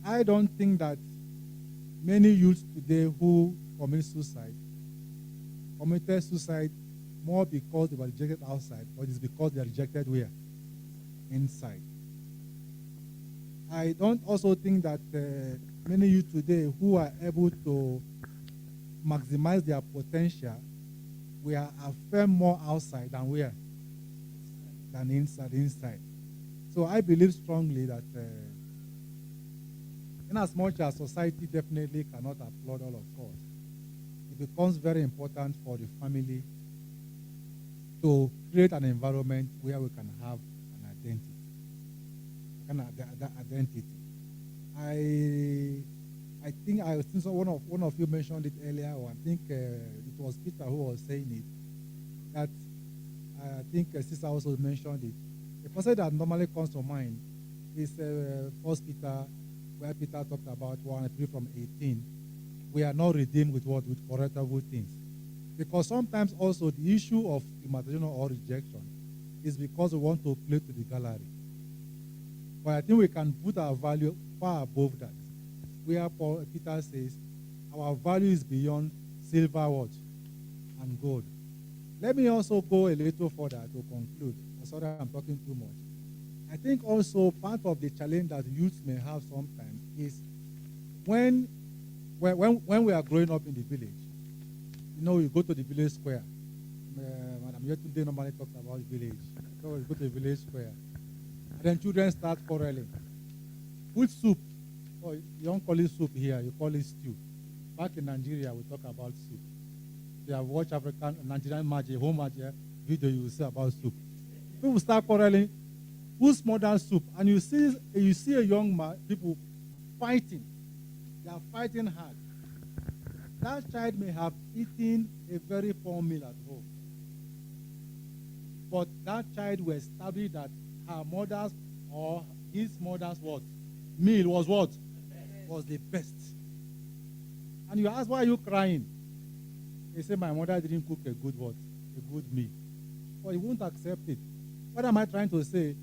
I don't think that many youths today who committed suicide more because they were rejected outside, but it's because they are rejected where? Inside. I don't also think that many youth today who are able to maximize their potential, we are affirmed more outside than where? Than inside. So I believe strongly that in as much as society definitely cannot applaud all of us, it becomes very important for the family to create an environment where we can have an identity. I think one of you mentioned it earlier, or I think it was Peter who was saying it, that I think Sister also mentioned it. The person that normally comes to mind is 1 Peter, where Peter talked about 1:3 from 18. We are not redeemed with what? With corruptible things. Because sometimes also the issue of stigmatization or rejection is because we want to play to the gallery. But I think we can put our value far above that. Where Peter says, our value is beyond silver, what? And gold. Let me also go a little further to conclude. I'm sorry I'm talking too much. I think also part of the challenge that youth may have sometimes is when we are growing up in the village, you go to the village square. Madam Yetunde normally talks about village. So we go to the village square. And then children start quarreling. With soup. Oh, you don't call it soup here, you call it stew. Back in Nigeria, we talk about soup. If you have watched Nigerian match, a home match video, you will see about soup. People start quarreling. Who's modern soup? And you see a young man, people fighting. They are fighting hard. That child may have eaten a very poor meal at home. But that child will establish that her mother's or his mother's what? Meal was what? Was the best. And you ask, why are you crying? They say, my mother didn't cook a good what? A good meal. But he won't accept it. What am I trying to say?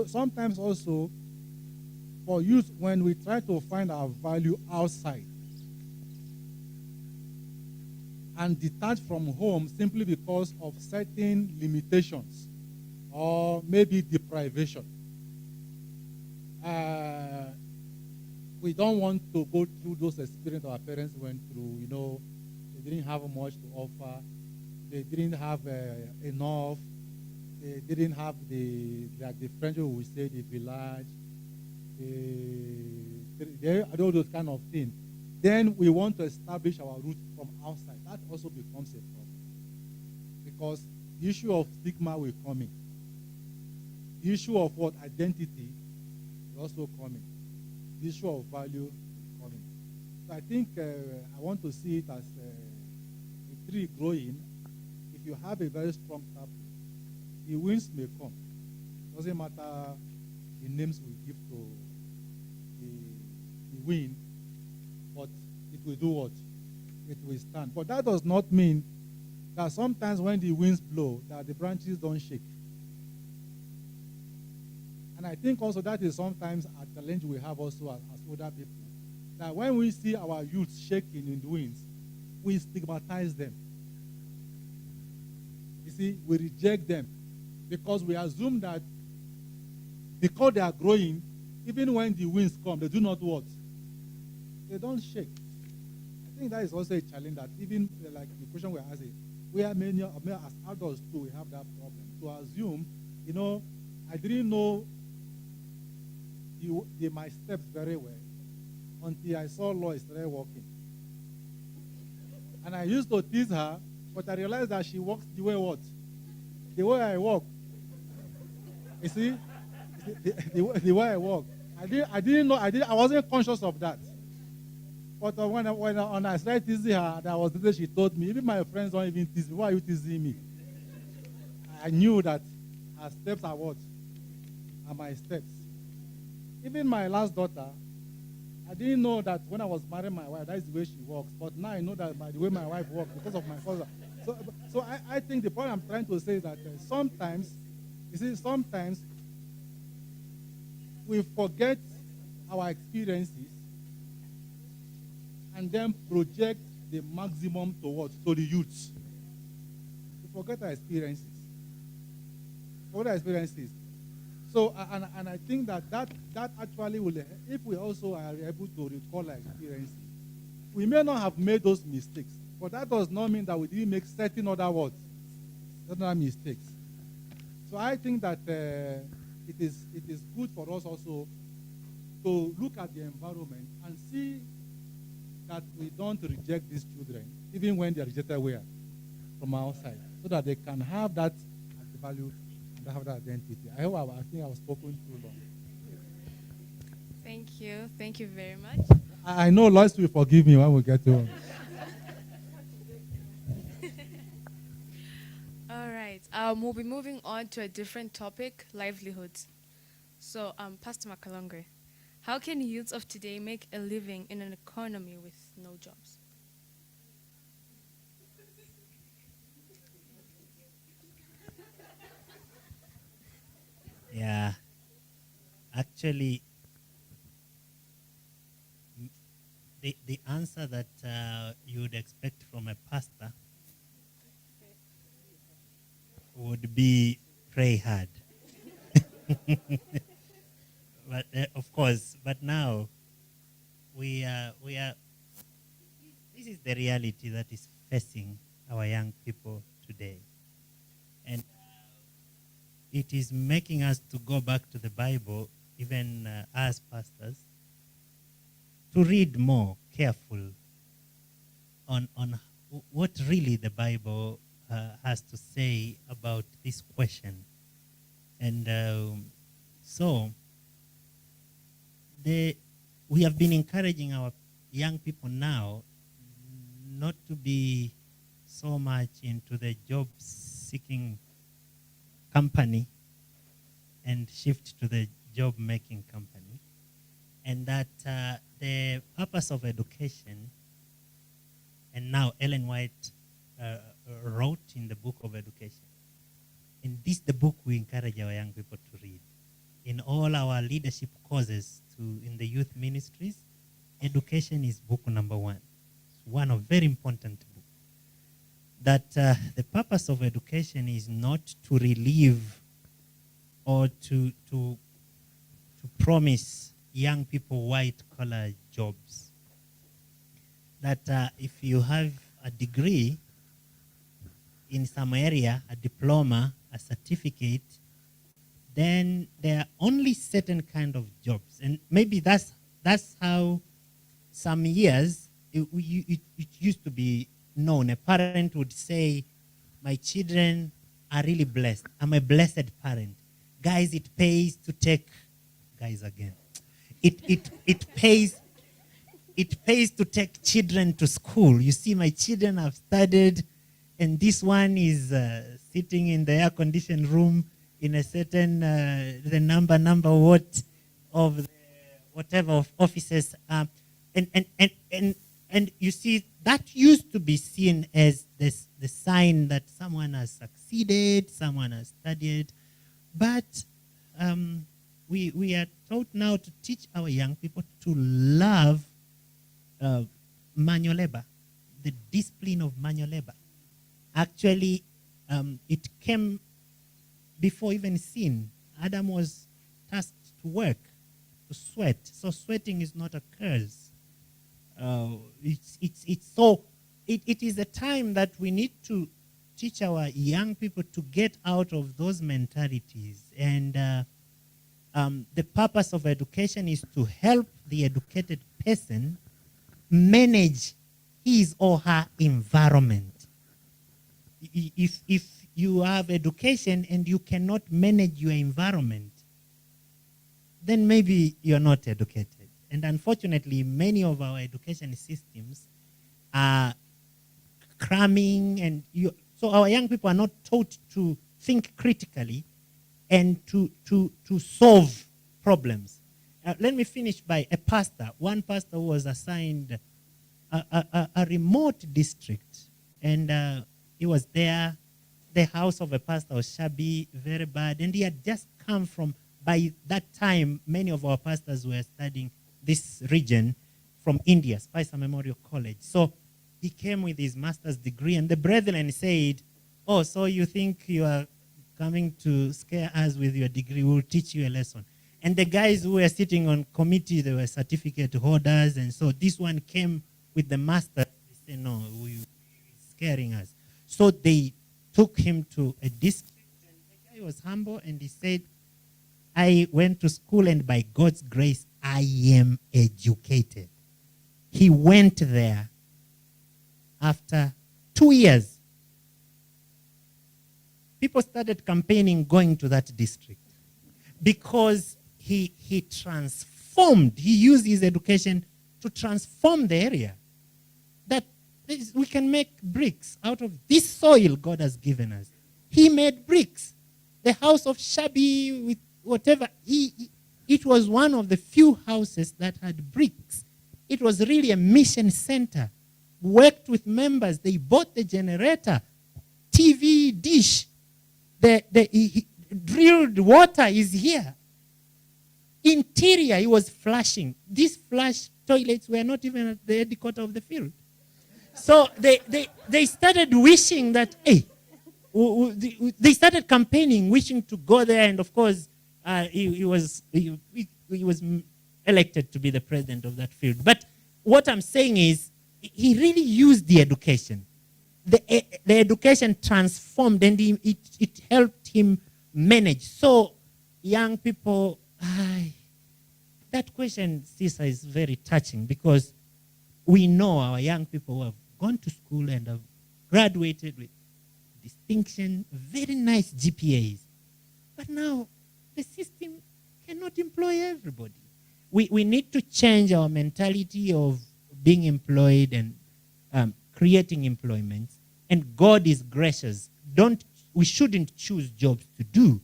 Sometimes also, for youth, when we try to find our value outside and detach from home simply because of certain limitations or maybe deprivation, we don't want to go through those experiences our parents went through. They didn't have much to offer. They didn't have enough. They didn't have the French we say, the village, all those kind of things. Then we want to establish our roots from outside. That also becomes a problem. Because the issue of stigma will come in. The issue of what? Identity will also come in. The issue of value will come in. So I think I want to see it as a tree growing. If you have a very strong taproot, the winds may come. Doesn't matter the names we give to the wind, but it will do what? It will stand. But that does not mean that sometimes when the winds blow, that the branches don't shake. And I think also that is sometimes a challenge we have also as older people. That when we see our youth shaking in the winds, we stigmatize them. You see, we reject them because we assume that because they are growing, even when the winds come, they do not what? They don't shake. I think that is also a challenge that even like the question we're asking, we are many as adults too, we have that problem. To assume, I didn't know my steps very well until I saw Lois started walking. And I used to tease her, but I realized that she walks the way what? The way I walk. You see? The way I walk. I didn't know, I wasn't conscious of that. But when I started teasing her, that was the day she told me, even my friends don't even tease me. Why are you teasing me? I knew that her steps are what? Are my steps. Even my last daughter, I didn't know that when I was marrying my wife, that is the way she walks. But now I know that by the way my wife walks because of my father. So I think the point I'm trying to say is that sometimes we forget our experiences and then project the maximum towards to the youth. We forget our experiences. So, and I think that actually will, if we also are able to recall our experiences, we may not have made those mistakes, but that does not mean that we didn't make certain other mistakes. So I think that it is good for us also to look at the environment and see that we don't reject these children, even when they are rejected where? From outside, so that they can have that value and have that identity. I think I was spoken too long. Thank you. Thank you very much. I know Lois will forgive me when we get home. All right. We'll be moving on to a different topic, livelihoods. So, Pastor Makalongwe, how can youths of today make a living in an economy with no jobs? Yeah. Actually, the answer that you would expect from a pastor would be pray hard. But of course, but now we are. This is the reality that is facing our young people today, and it is making us to go back to the Bible, even as pastors, to read more careful on what really the Bible has to say about this question. And so we have been encouraging our young people now not to be so much into the job-seeking company and shift to the job-making company, and that the purpose of education, and now Ellen White wrote in the book of education, and this is the book we encourage our young people to read. In all our leadership courses in the youth ministries, education is book number one. It's one of very important books. That the purpose of education is not to relieve or to promise young people white-collar jobs. That if you have a degree in some area, a diploma, a certificate, then there are only certain kind of jobs. And maybe that's how some years it used to be known. A parent would say, my children are really blessed. I'm a blessed parent. Guys, it pays to take, guys again. It pays to take children to school. You see, my children have studied, and this one is sitting in the air-conditioned room in a certain, the number what of the, whatever of offices. And you see, that used to be seen as the sign that someone has succeeded, someone has studied. But we are taught now to teach our young people to love manual labor, the discipline of manual labor. Actually, it came before even sin. Adam was tasked to work, to sweat. So sweating is not a curse. It is a time that we need to teach our young people to get out of those mentalities. And the purpose of education is to help the educated person manage his or her environment. If you have education and you cannot manage your environment, then maybe you're not educated. And unfortunately, many of our education systems are cramming, and so our young people are not taught to think critically and to solve problems. Let me finish by a pastor. One pastor was assigned a remote district, and he was there. The house of a pastor was shabby, very bad, and he had just come from, by that time, many of our pastors were studying this region from India, Spicer Memorial College. So he came with his master's degree, and the brethren said, "Oh, so you think you are coming to scare us with your degree? We'll teach you a lesson." And the guys who were sitting on committee, they were certificate holders, and so this one came with the master. They said, "No, he's scaring us." So they took him to a district, and the guy was humble, and he said, "I went to school, and by God's grace, I am educated." He went there after 2 years. People started campaigning going to that district because he transformed. He used his education to transform the area. That we can make bricks out of this soil God has given us. He made bricks. The house of Shabi with whatever, it was one of the few houses that had bricks. It was really a mission center. Worked with members. They bought the generator, TV dish. The drilled water is here. Interior, he was flushing. These flush toilets were not even at the headquarters of the field. So they started wishing that, hey, they started campaigning, wishing to go there, and of course, he was elected to be the president of that field. But what I'm saying is, he really used the education. The education transformed, and it helped him manage. So, young people, that question, Cesar, is very touching, because we know our young people who have gone to school and have graduated with distinction, very nice GPAs. But now, the system cannot employ everybody. We need to change our mentality of being employed and creating employment. And God is gracious. We shouldn't choose jobs to do.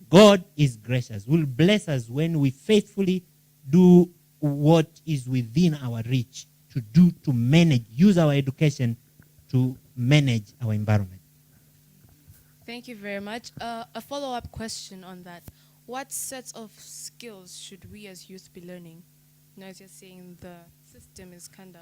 God is gracious. Will bless us when we faithfully do what is within our reach to do, to manage, use our education to manage our environment. Thank you very much. A follow-up question on that. What sets of skills should we as youth be learning? You know, as you're saying, the system is kind of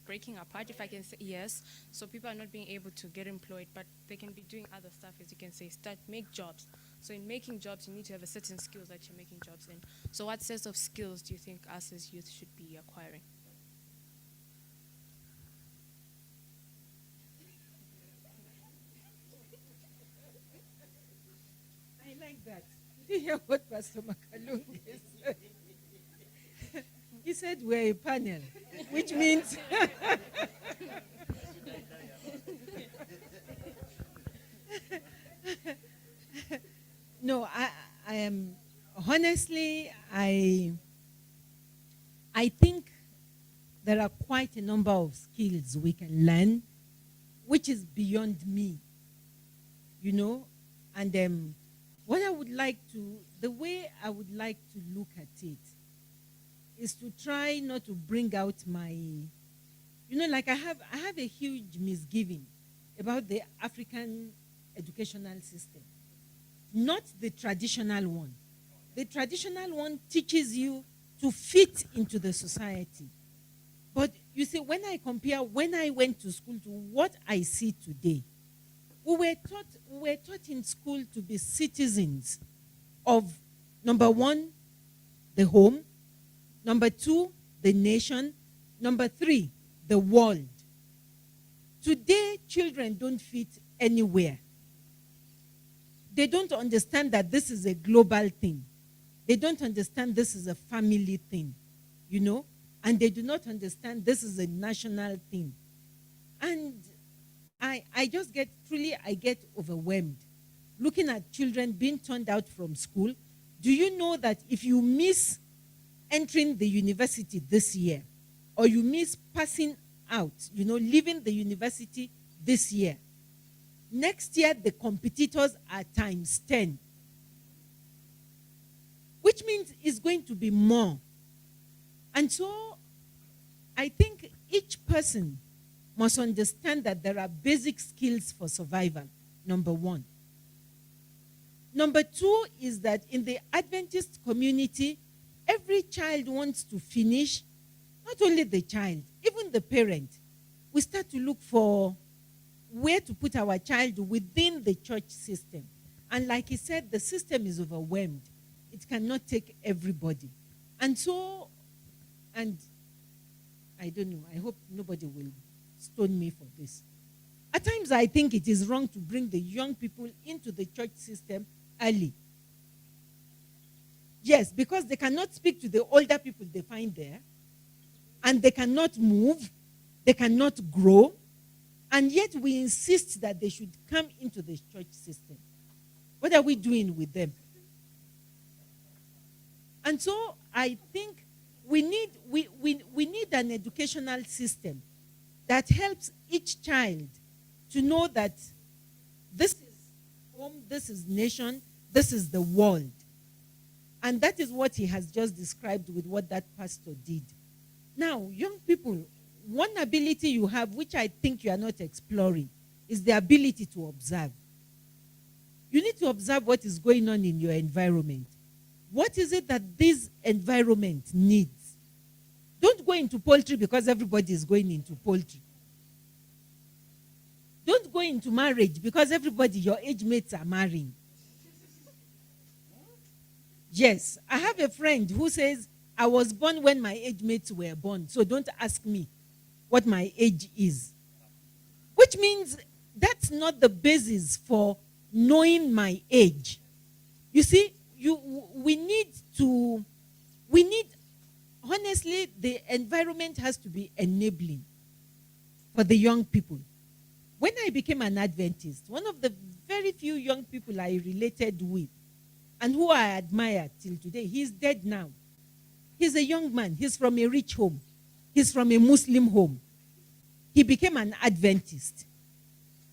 breaking apart, if I can say yes. So people are not being able to get employed, but they can be doing other stuff, as you can say, make jobs. So in making jobs, you need to have a certain skills that you're making jobs in. So what sets of skills do you think us as youth should be acquiring? I like that. Did you hear what Pastor Makalungi said? He said we're a panel, which means no, I am honestly, I think there are quite a number of skills we can learn, which is beyond me, you know, and what I would like to, the way I would like to look at it is to try not to bring out my You know, like I have a huge misgiving about the African educational system. Not the traditional one. The traditional one teaches you to fit into the society. But you see, when I compare when I went to school to what I see today, we were taught in school to be citizens of, number one, the home, number two, the nation, number three, the world. Today, children don't fit anywhere. They don't understand that this is a global thing. They don't understand this is a family thing, you know, and they do not understand this is a national thing. And I just get overwhelmed looking at children being turned out from school. Do you know that if you miss entering the university this year, or you miss passing out, you know, leaving the university this year, next year the competitors are times 10, which means it's going to be more. And so I think each person must understand that there are basic skills for survival, number one. Number two is that in the Adventist community, every child wants to finish, not only the child, even the parent. We start to look for where to put our child within the church system. And like he said, the system is overwhelmed. It cannot take everybody. And so, and I don't know, I hope nobody will stone me for this. At times, I think it is wrong to bring the young people into the church system early. Yes, because they cannot speak to the older people they find there, and they cannot move, they cannot grow, and yet we insist that they should come into the church system. What are we doing with them? And so I think we need an educational system that helps each child to know that this is home, this is nation, this is the world. And that is what he has just described with what that pastor did. Now, young people, one ability you have, which I think you are not exploring, is the ability to observe. You need to observe what is going on in your environment. What is it that this environment needs? Don't go into poultry because everybody is going into poultry. Don't go into marriage because everybody, your age mates, are marrying. Yes, I have a friend who says, I was born when my age mates were born, so don't ask me what my age is. Which means that's not the basis for knowing my age. You see, honestly, the environment has to be enabling for the young people. When I became an Adventist, one of the very few young people I related with and who I admire till today, he's dead now. He's a young man. He's from a rich home. He's from a Muslim home. He became an Adventist.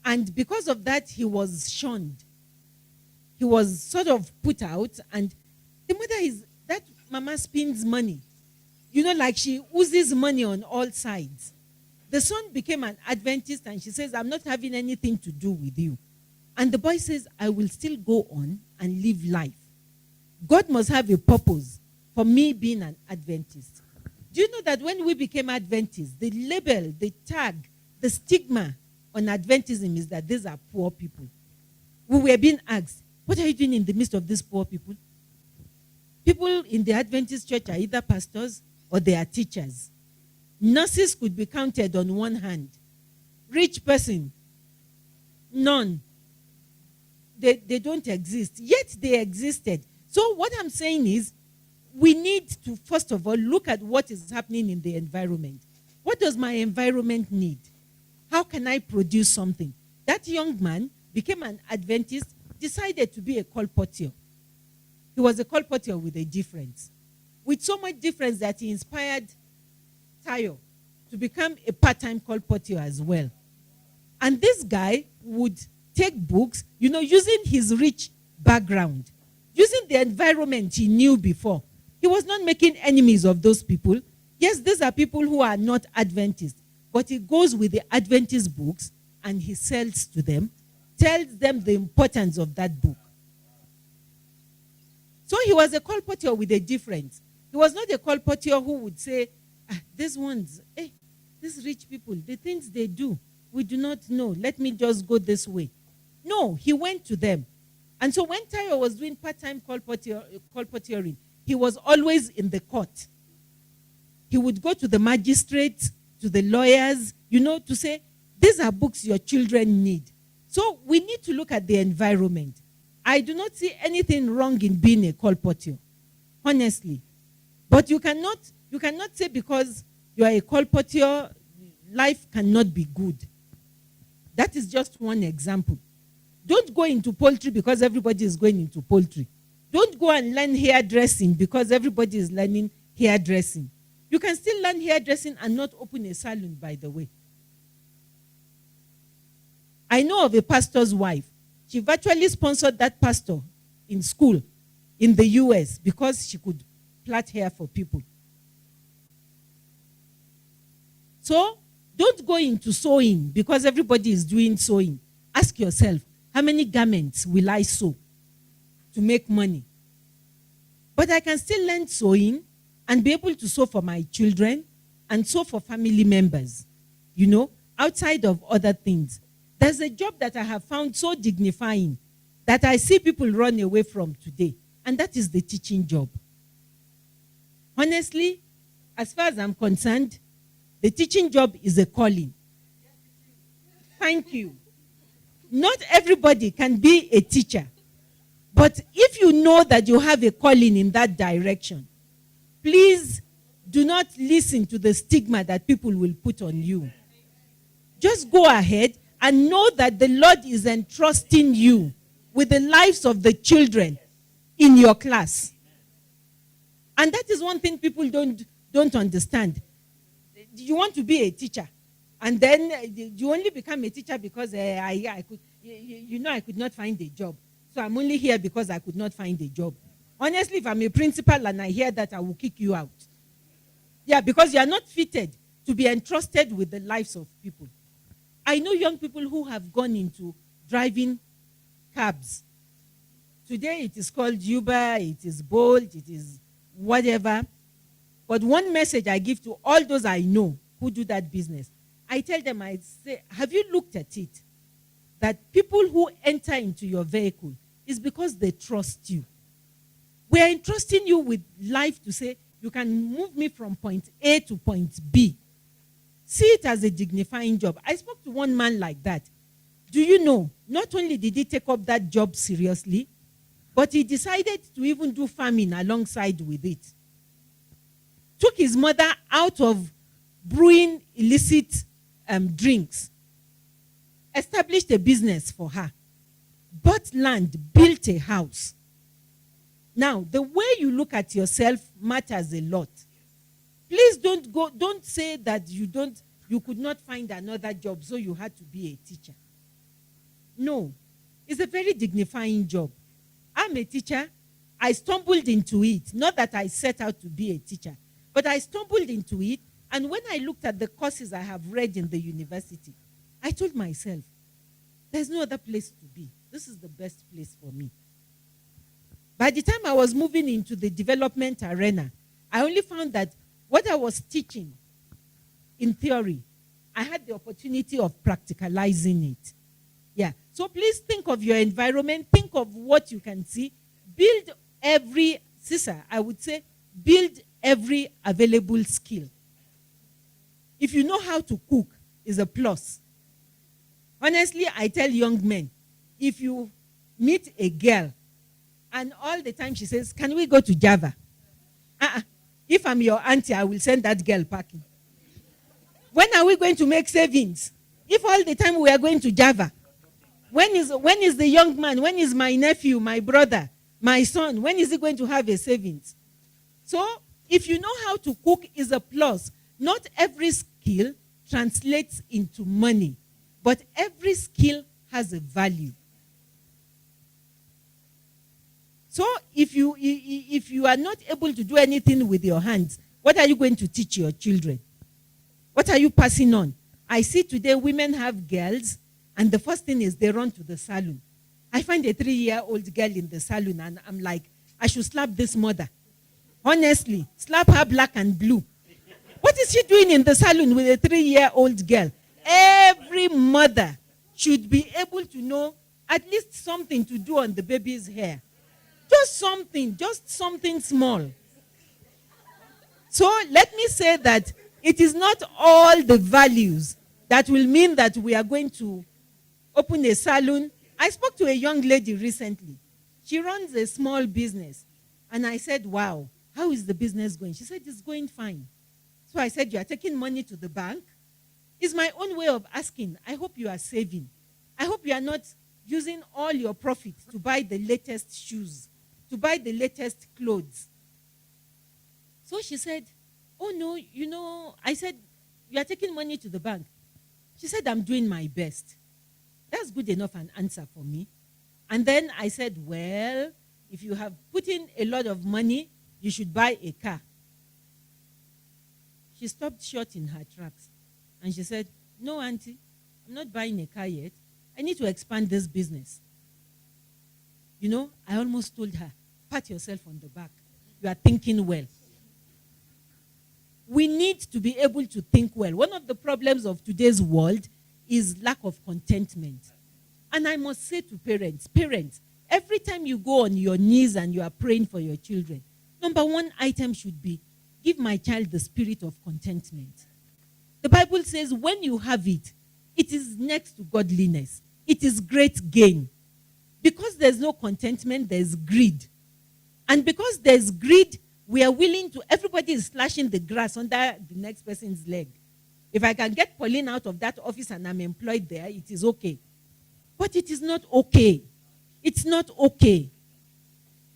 And because of that, he was shunned. He was sort of put out. And the mother is, that mama spends money. You know, like she oozes money on all sides. The son became an Adventist and she says, I'm not having anything to do with you. And the boy says, I will still go on and live life. God must have a purpose for me being an Adventist. Do you know that when we became Adventists, the label, the tag, the stigma on Adventism is that these are poor people? We were being asked, what are you doing in the midst of these poor people? People in the Adventist church are either pastors or they are teachers. Nurses could be counted on one hand. Rich person, none. They don't exist. Yet they existed. So what I'm saying is, we need to, first of all, look at what is happening in the environment. What does my environment need? How can I produce something? That young man became an Adventist, decided to be a colporteur. He was a colporteur with a difference. With so much difference that he inspired Tayo to become a part-time colporteur as well. And this guy would take books, you know, using his rich background, using the environment he knew before. He was not making enemies of those people. Yes, these are people who are not Adventists. but he goes with the Adventist books and he sells to them, tells them the importance of that book. So he was a colporteur with a difference. He was not a colporteur who would say, these ones, these rich people, the things they do, we do not know. Let me just go this way. No, he went to them. And so when Tayo was doing part-time colporteuring, he was always in the court. He would go to the magistrates, to the lawyers, to say, these are books your children need. So we need to look at the environment. I do not see anything wrong in being a colporteur, honestly. But you cannot say because you are a colporteur, life cannot be good. That is just one example. Don't go into poultry because everybody is going into poultry. Don't go and learn hairdressing because everybody is learning hairdressing. You can still learn hairdressing and not open a salon, by the way. I know of a pastor's wife. She virtually sponsored that pastor in school in the US because she could plait hair for people. So don't go into sewing because everybody is doing sewing. Ask yourself, how many garments will I sew to make money? But I can still learn sewing and be able to sew for my children and sew for family members, outside of other things. There's a job that I have found so dignifying that I see people run away from today, and that is the teaching job. Honestly, as far as I'm concerned, the teaching job is a calling. Thank you. Not everybody can be a teacher, but if you know that you have a calling in that direction, please do not listen to the stigma that people will put on you. Just go ahead and know that the Lord is entrusting you with the lives of the children in your class. And that is one thing people don't understand. You want to be a teacher, and then you only become a teacher because I could not find a job. So I'm only here because I could not find a job. Honestly, if I'm a principal and I hear that, I will kick you out. Yeah, because you are not fitted to be entrusted with the lives of people. I know young people who have gone into driving cabs. Today it is called Uber, it is Bolt, it is whatever. But one message I give to all those I know who do that business, I tell them, I say, have you looked at it? That people who enter into your vehicle is because they trust you. We are entrusting you with life to say, you can move me from point A to point B. See it as a dignifying job. I spoke to one man like that. Do you know, not only did he take up that job seriously, but he decided to even do farming alongside with it. Took his mother out of brewing illicit drinks, established a business for her, bought land, built a house. Now, the way you look at yourself matters a lot. Please don't say that you could not find another job, so you had to be a teacher. No, it's a very dignifying job. I'm a teacher. I stumbled into it. Not that I set out to be a teacher, but I stumbled into it. And when I looked at the courses I have read in the university, I told myself, there's no other place to be. This is the best place for me. By the time I was moving into the development arena, I only found that what I was teaching in theory, I had the opportunity of practicalizing it. Yeah. So please think of your environment. Think of what you can see. Build every, Sisa, I would say, build every available skill. If you know how to cook, is a plus. Honestly, I tell young men, if you meet a girl and all the time she says, can we go to Java? If I'm your auntie, I will send that girl packing. When are we going to make savings? If all the time we are going to Java, when is the young man, when is my nephew, my brother, my son, when is he going to have a savings? So if you know how to cook is a plus. Not every skill translates into money, but every skill has a value. So if you are not able to do anything with your hands, what are you going to teach your children? What are you passing on? I see today women have girls, and the first thing is they run to the salon. I find a 3-year-old girl in the salon, and I'm like, I should slap this mother. Honestly, slap her black and blue. What is she doing in the salon with a 3-year-old girl? Every mother should be able to know at least something to do on the baby's hair. Just something small. So let me say that it is not all the values that will mean that we are going to open a salon. I spoke to a young lady recently. She runs a small business. And I said, wow, how is the business going? She said, it's going fine. So I said, you are taking money to the bank? It's my own way of asking. I hope you are saving. I hope you are not using all your profits to buy the latest shoes, to buy the latest clothes. So she said, oh no, I said, you are taking money to the bank. She said, I'm doing my best. That's good enough an answer for me. And then I said, well, if you have put in a lot of money, you should buy a car. She stopped short in her tracks. And she said, no, auntie, I'm not buying a car yet. I need to expand this business. I almost told her, pat yourself on the back. You are thinking well. We need to be able to think well. One of the problems of today's world is lack of contentment. And I must say to parents, every time you go on your knees and you are praying for your children, number one item should be, give my child the spirit of contentment. The Bible says when you have it, it is next to godliness. It is great gain. Because there's no contentment, there's greed. And because there's greed, we are willing to, everybody is slashing the grass under the next person's leg. If I can get Pauline out of that office and I'm employed there, it is okay. But it is not okay. It's not okay.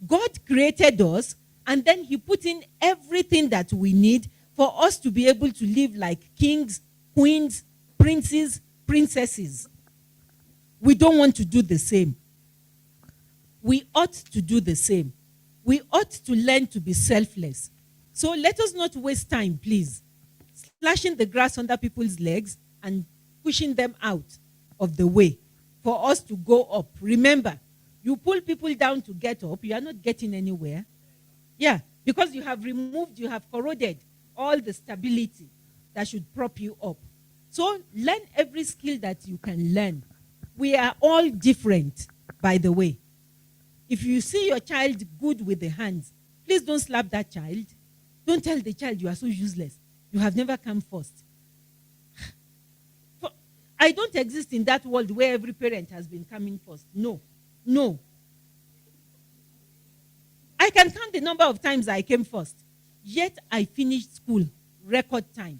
God created us, and then he put in everything that we need for us to be able to live like kings, queens, princes, princesses. We don't want to do the same. We ought to do the same. We ought to learn to be selfless. So let us not waste time, please, slashing the grass under people's legs and pushing them out of the way for us to go up. Remember, you pull people down to get up, you are not getting anywhere. Yeah, because you have corroded all the stability that should prop you up. So learn every skill that you can learn. We are all different, by the way. If you see your child good with the hands, please don't slap that child. Don't tell the child you are so useless. You have never come first. I don't exist in that world where every parent has been coming first. No. I can count the number of times I came first. Yet I finished school record time.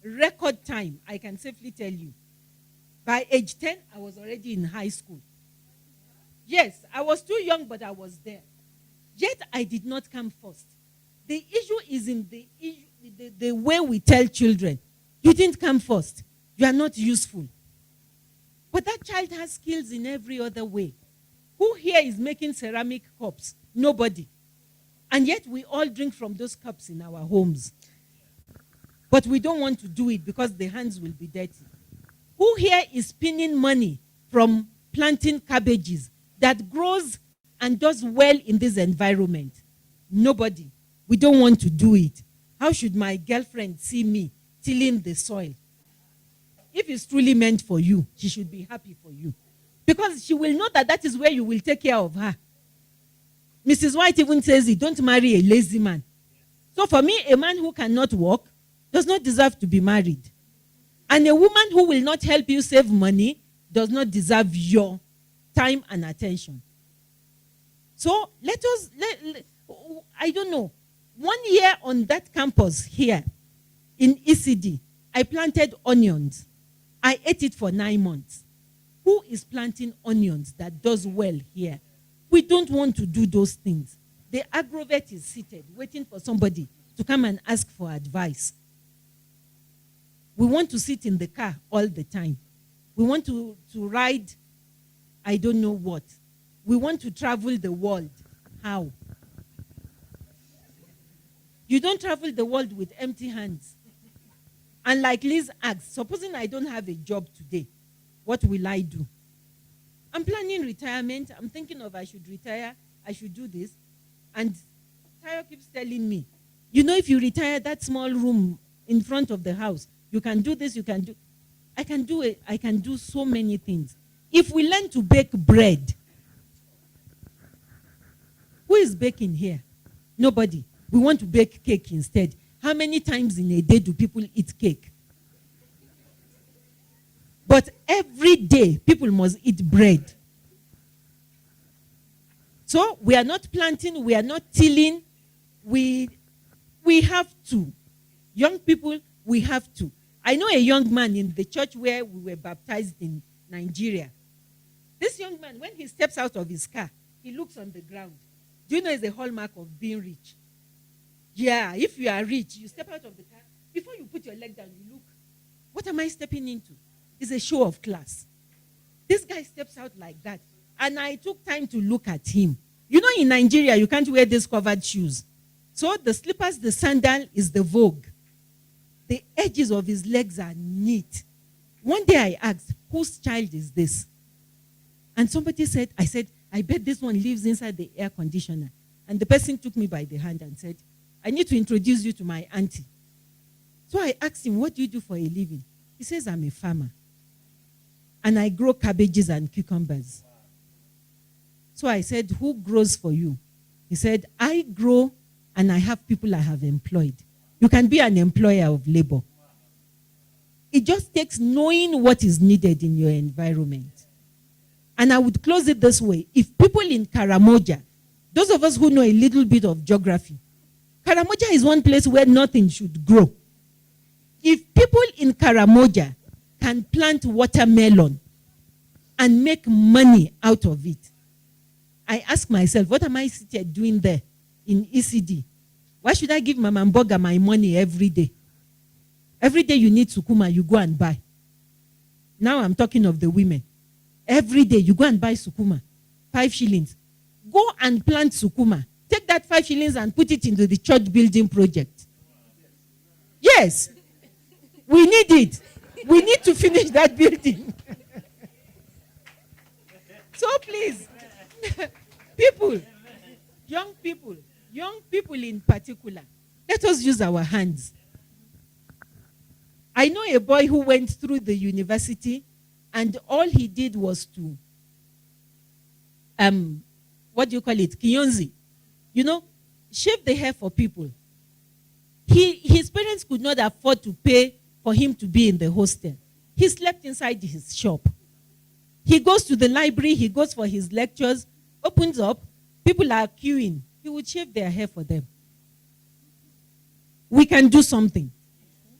Record time, I can safely tell you. By age 10, I was already in high school. Yes, I was too young, but I was there. Yet I did not come first. The issue is in the way we tell children. You didn't come first. You are not useful. But that child has skills in every other way. Who here is making ceramic cups? Nobody. And yet we all drink from those cups in our homes. But we don't want to do it because the hands will be dirty. Who here is spinning money from planting cabbages that grows and does well in this environment? Nobody. We don't want to do it. How should my girlfriend see me tilling the soil? If it's truly meant for you, she should be happy for you. Because she will know that that is where you will take care of her. Mrs. White even says, don't marry a lazy man. So for me, a man who cannot work does not deserve to be married. And a woman who will not help you save money does not deserve your time and attention. So I don't know. 1 year on that campus here in ECD, I planted onions. I ate it for 9 months. Who is planting onions that does well here? We don't want to do those things. The agrovet is seated, waiting for somebody to come and ask for advice. We want to sit in the car all the time. We want to ride, I don't know what. We want to travel the world. How? You don't travel the world with empty hands. And like Liz asked, supposing I don't have a job today, what will I do? I'm planning retirement. I'm thinking of I should retire. I should do this. And Tayo keeps telling me, you know, if you retire that small room in front of the house, you can do this, you can do. I can do it. I can do so many things. If we learn to bake bread, who is baking here? Nobody. We want to bake cake instead. How many times in a day do people eat cake? But every day, people must eat bread. So we are not planting, we are not tilling. We have to. Young people, we have to. I know a young man in the church where we were baptized in Nigeria. This young man, when he steps out of his car, he looks on the ground. Do you know it's a hallmark of being rich? Yeah, if you are rich, you step out of the car. Before you put your leg down, you look. What am I stepping into? It's a show of class. This guy steps out like that. And I took time to look at him. You know, in Nigeria, you can't wear these covered shoes. So the slippers, the sandal is the vogue. The edges of his legs are neat. One day I asked, whose child is this? And somebody said, I bet this one lives inside the air conditioner. And the person took me by the hand and said, I need to introduce you to my auntie. So I asked him, what do you do for a living? He says, I'm a farmer. And I grow cabbages and cucumbers. So I said, who grows for you? He said, I grow and I have people I have employed. You can be an employer of labor. It just takes knowing what is needed in your environment. And I would close it this way. If people in Karamoja, those of us who know a little bit of geography, Karamoja is one place where nothing should grow. If people in Karamoja can plant watermelon and make money out of it, I ask myself, what am I sitting doing there in ECD? Why should I give Mama Mboga my money every day? Every day you need sukuma, you go and buy. Now I'm talking of the women. Every day you go and buy sukuma, 5 shillings. Go and plant sukuma. Take that 5 shillings and put it into the church building project. Yes, we need it. We need to finish that building. So please, people, young people in particular, let us use our hands. I know a boy who went through the university and all he did was to, what do you call it? Kiyonzi. You know, shave the hair for people. His parents could not afford to pay for him to be in the hostel. He slept inside his shop. He goes to the library, he goes for his lectures, opens up, people are queuing. He would shave their hair for them. We can do something.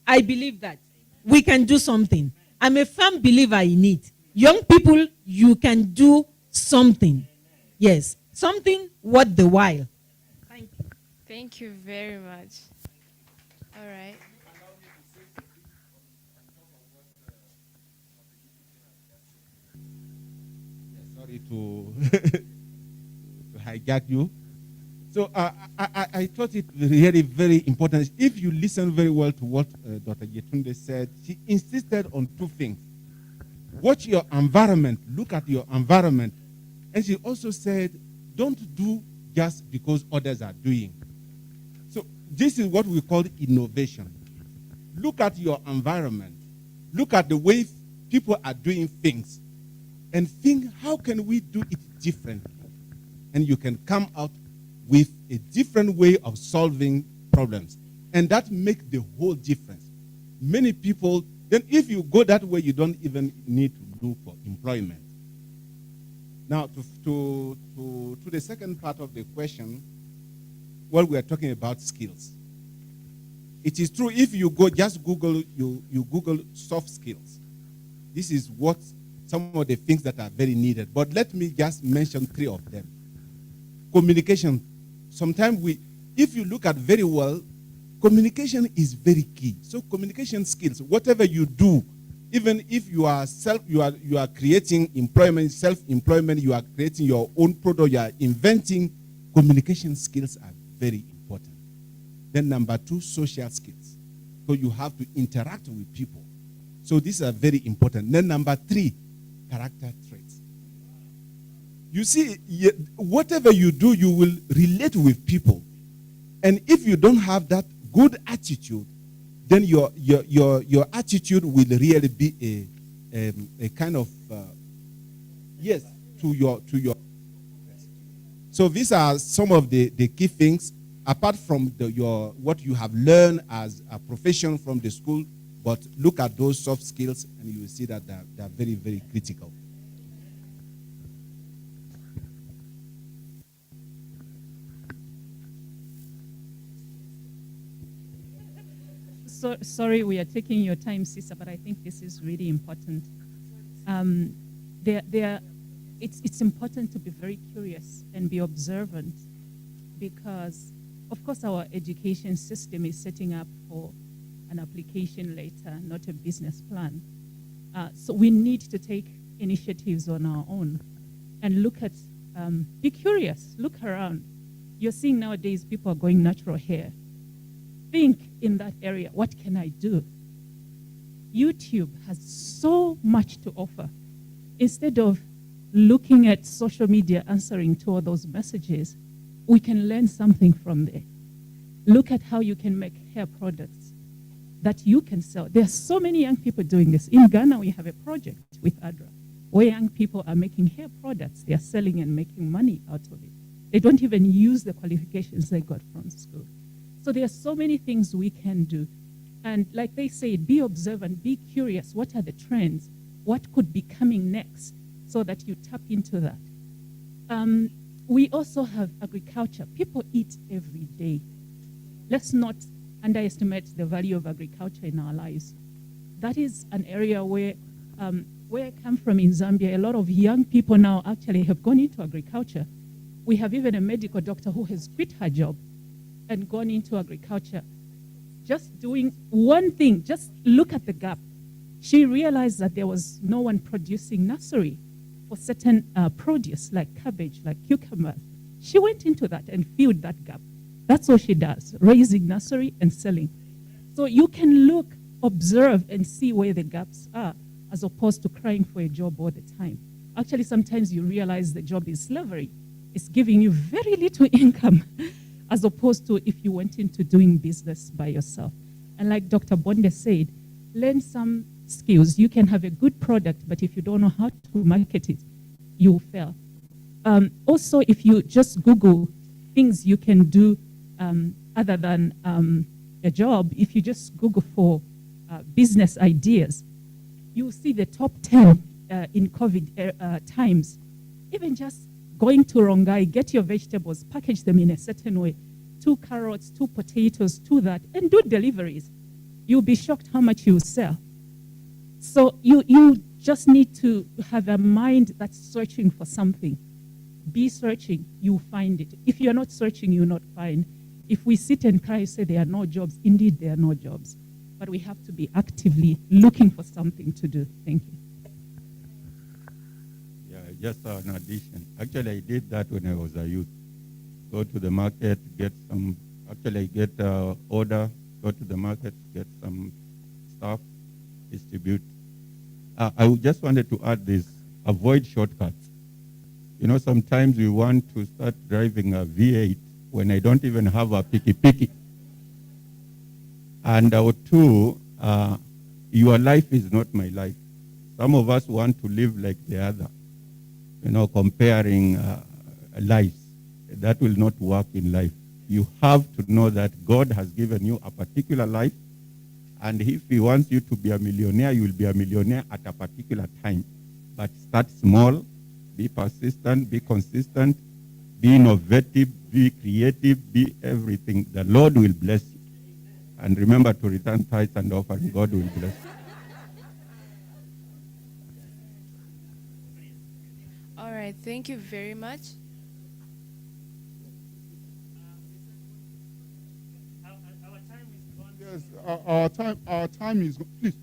I believe that. We can do something. I'm a firm believer in it. Young people, you can do something. Yes, something worth the while. Thank you. Thank you very much. All right. Sorry to hijack you. So I thought it really very important. If you listen very well to what Dr. Yetunde said, she insisted on 2 things. Watch your environment, look at your environment. And she also said, don't do just because others are doing. So this is what we call innovation. Look at your environment. Look at the way people are doing things. And think, how can we do it differently? And you can come out with a different way of solving problems. And that makes the whole difference. Many people, then if you go that way, you don't even need to look for employment. Now, to the second part of the question, well, we are talking about skills. It is true, if you go, just Google, you Google soft skills. This is what some of the things that are very needed. But let me just mention 3 of them. Communication. Sometimes if you look at very well, communication is very key. So communication skills, whatever you do, even if you are creating employment, self-employment, you are creating your own product, you are inventing, communication skills are very important. Then number 2, social skills. because you have to interact with people. So these are very important. Then number 3, character traits. You see, whatever you do, you will relate with people. And if you don't have that good attitude, then your attitude will really be a kind of yes to your. So these are some of the key things apart from what you have learned as a profession from the school. But look at those soft skills, and you will see that they are very, very critical. So, sorry, we are taking your time, Sister, but I think this is really important. It's important to be very curious and be observant because, of course, our education system is setting up for an application later, not a business plan. So we need to take initiatives on our own and look at, be curious, look around. You're seeing nowadays people are going natural hair. Think in that area, what can I do? YouTube has so much to offer. Instead of looking at social media answering to all those messages, we can learn something from there. Look at how you can make hair products that you can sell. There are so many young people doing this. In Ghana, we have a project with ADRA where young people are making hair products. They are selling and making money out of it. They don't even use the qualifications they got from school. So there are so many things we can do. And like they say, be observant, be curious. What are the trends? What could be coming next so that you tap into that? We also have agriculture. People eat every day. Let's not underestimate the value of agriculture in our lives. That is an area where I come from in Zambia, a lot of young people now actually have gone into agriculture. We have even a medical doctor who has quit her job and gone into agriculture. Just doing one thing, just look at the gap. She realized that there was no one producing nursery for certain produce like cabbage, like cucumber. She went into that and filled that gap. That's what she does, raising nursery and selling. So you can look, observe, and see where the gaps are, as opposed to crying for a job all the time. Actually, sometimes you realize the job is slavery. It's giving you very little income, as opposed to if you went into doing business by yourself. And like Dr. Bonde said, learn some skills. You can have a good product, but if you don't know how to market it, you will fail. Also, if you just Google things you can do other than a job, if you just Google for business ideas, you'll see the top 10 in COVID times. Even just going to Rongai, get your vegetables, package them in a certain way. 2 carrots, 2 potatoes, 2 that, and do deliveries. You'll be shocked how much you sell. So you just need to have a mind that's searching for something. Be searching, you'll find it. If you're not searching, you'll not find. If we sit and cry, say there are no jobs, indeed there are no jobs. But we have to be actively looking for something to do. Thank you. Yeah, just an addition. Actually, I did that when I was a youth. Go to the market, get some, actually get order, go to the market, get some stuff, distribute. I just wanted to add this, avoid shortcuts. You know, sometimes we want to start driving a V8 when I don't even have a piki. And two, your life is not my life. Some of us want to live like the other, you know, comparing lives. That will not work in life. You have to know that God has given you a particular life, and if He wants you to be a millionaire, you will be a millionaire at a particular time. But start small, be persistent, be consistent, be innovative, be creative, be everything. The Lord will bless you. And remember to return tithes and offering. God will bless you. All right, thank you very much. Yes, our time is gone. Please,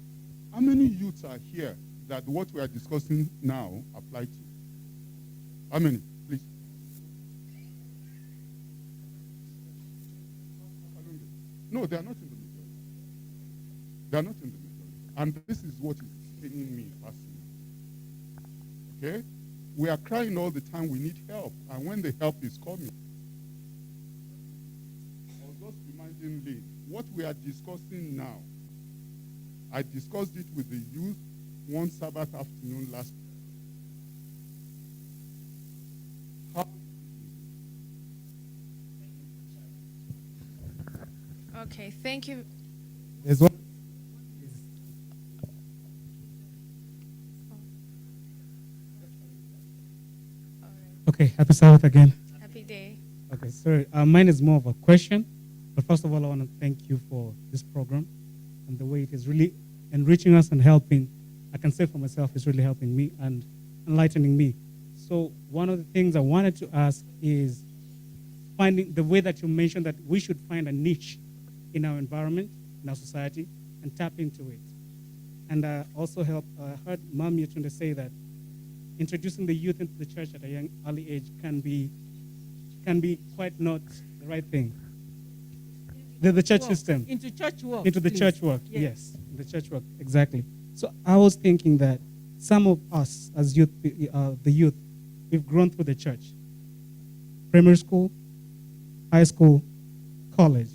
how many youths are here that what we are discussing now apply to? How many, please? No, they are not in the majority. They're not in the majority. And this is what is paining me personally. Okay? We are crying all the time, we need help. And when the help is coming, I was just reminding Lee, what we are discussing now, I discussed it with the youth one Sabbath afternoon last year. Okay, thank you. There's one. Okay, happy Sabbath again. Happy day. Okay, sorry. Mine is more of a question. But first of all, I want to thank you for this program and the way it is really enriching us and helping. I can say for myself, it's really helping me and enlightening me. So one of the things I wanted to ask is finding the way that you mentioned that we should find a niche in our environment, in our society, and tap into it. And also heard Mom Yetunde say that introducing the youth into the church at a young early age can be quite not the right thing. The church system. Into church work. Into the please. church work, yes. The church work, exactly. So I was thinking that some of us as youth, the youth, we've grown through the church. Primary school, high school, college.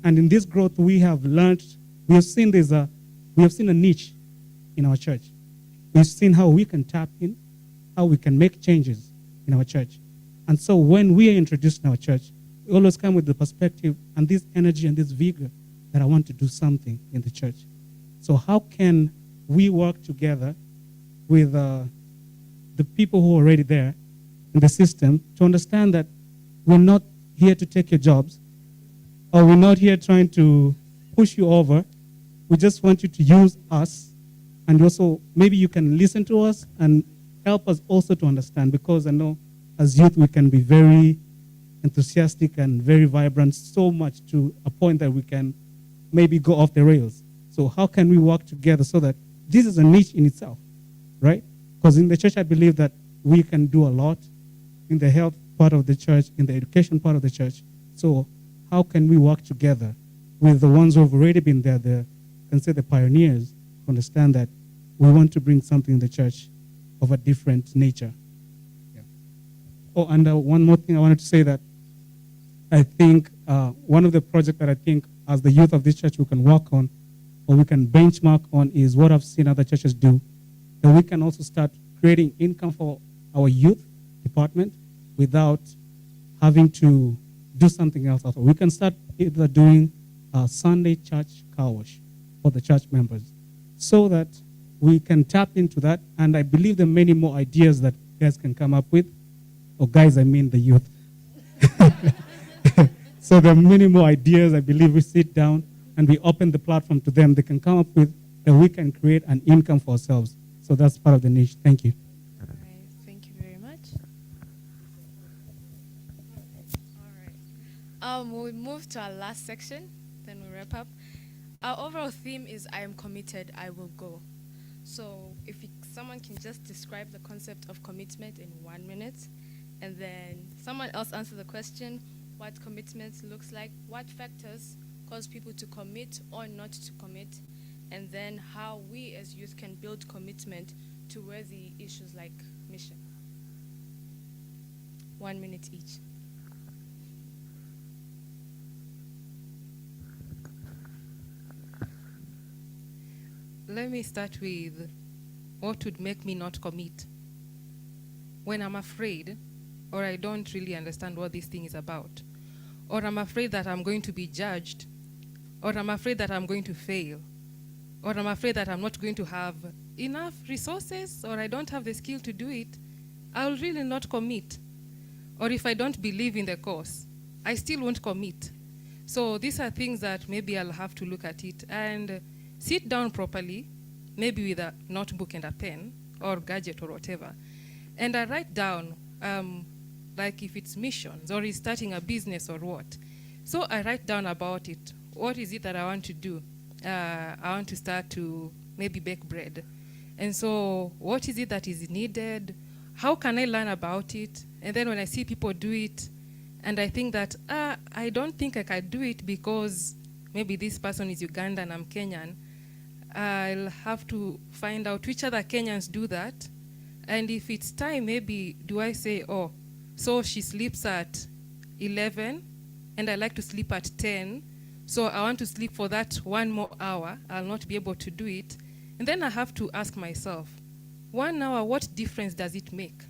And in this growth, we have learned, we have seen a niche in our church. We've seen how we can tap in, how we can make changes in our church. And so when we are introduced in our church, we always come with the perspective and this energy and this vigor that I want to do something in the church. So how can we work together with the people who are already there in the system to understand that we're not here to take your jobs, or we're not here trying to push you over. We just want you to use us, and also maybe you can listen to us and help us also to understand, because I know as youth we can be very enthusiastic and very vibrant, so much to a point that we can maybe go off the rails. So how can we work together so that this is a niche in itself, right? Because in the church I believe that we can do a lot in the health part of the church, in the education part of the church. So how can we work together with the ones who have already been there, can say the pioneers, to understand that we want to bring something in the church of a different nature. Yeah. Oh, and one more thing I wanted to say, that I think one of the projects that I think as the youth of this church we can work on, or we can benchmark on, is what I've seen other churches do. That we can also start creating income for our youth department without having to do something else. Also, we can start either doing a Sunday church car wash for the church members, so that we can tap into that. And I believe there are many more ideas that guys can come up with. Or guys, I mean the youth. So there are many more ideas. I believe we sit down and we open the platform to them. They can come up with that we can create an income for ourselves. So that's part of the niche. Thank you. All right, thank you very much. All right. We'll move to our last section, then we'll wrap up. Our overall theme is I am committed, I will go. So if someone can just describe the concept of commitment in 1 minute, and then someone else answer the question, what commitment looks like, what factors cause people to commit or not to commit, and then how we as youth can build commitment to worthy issues like mission. 1 minute each. Let me start with what would make me not commit. When I'm afraid, or I don't really understand what this thing is about, or I'm afraid that I'm going to be judged, or I'm afraid that I'm going to fail, or I'm afraid that I'm not going to have enough resources, or I don't have the skill to do it, I'll really not commit. Or if I don't believe in the course, I still won't commit. So these are things that maybe I'll have to look at it and sit down properly, maybe with a notebook and a pen or gadget or whatever, and I write down, like if it's missions or it's starting a business or what. So I write down about it. What is it that I want to do? I want to start to maybe bake bread. And so what is it that is needed? How can I learn about it? And then when I see people do it, and I think that, I don't think I can do it because maybe this person is Ugandan and I'm Kenyan, I'll have to find out which other Kenyans do that. And if it's time, maybe do I say, oh, so she sleeps at 11 and I like to sleep at 10. So I want to sleep for that 1 more hour. I'll not be able to do it. And then I have to ask myself, 1 hour, what difference does it make?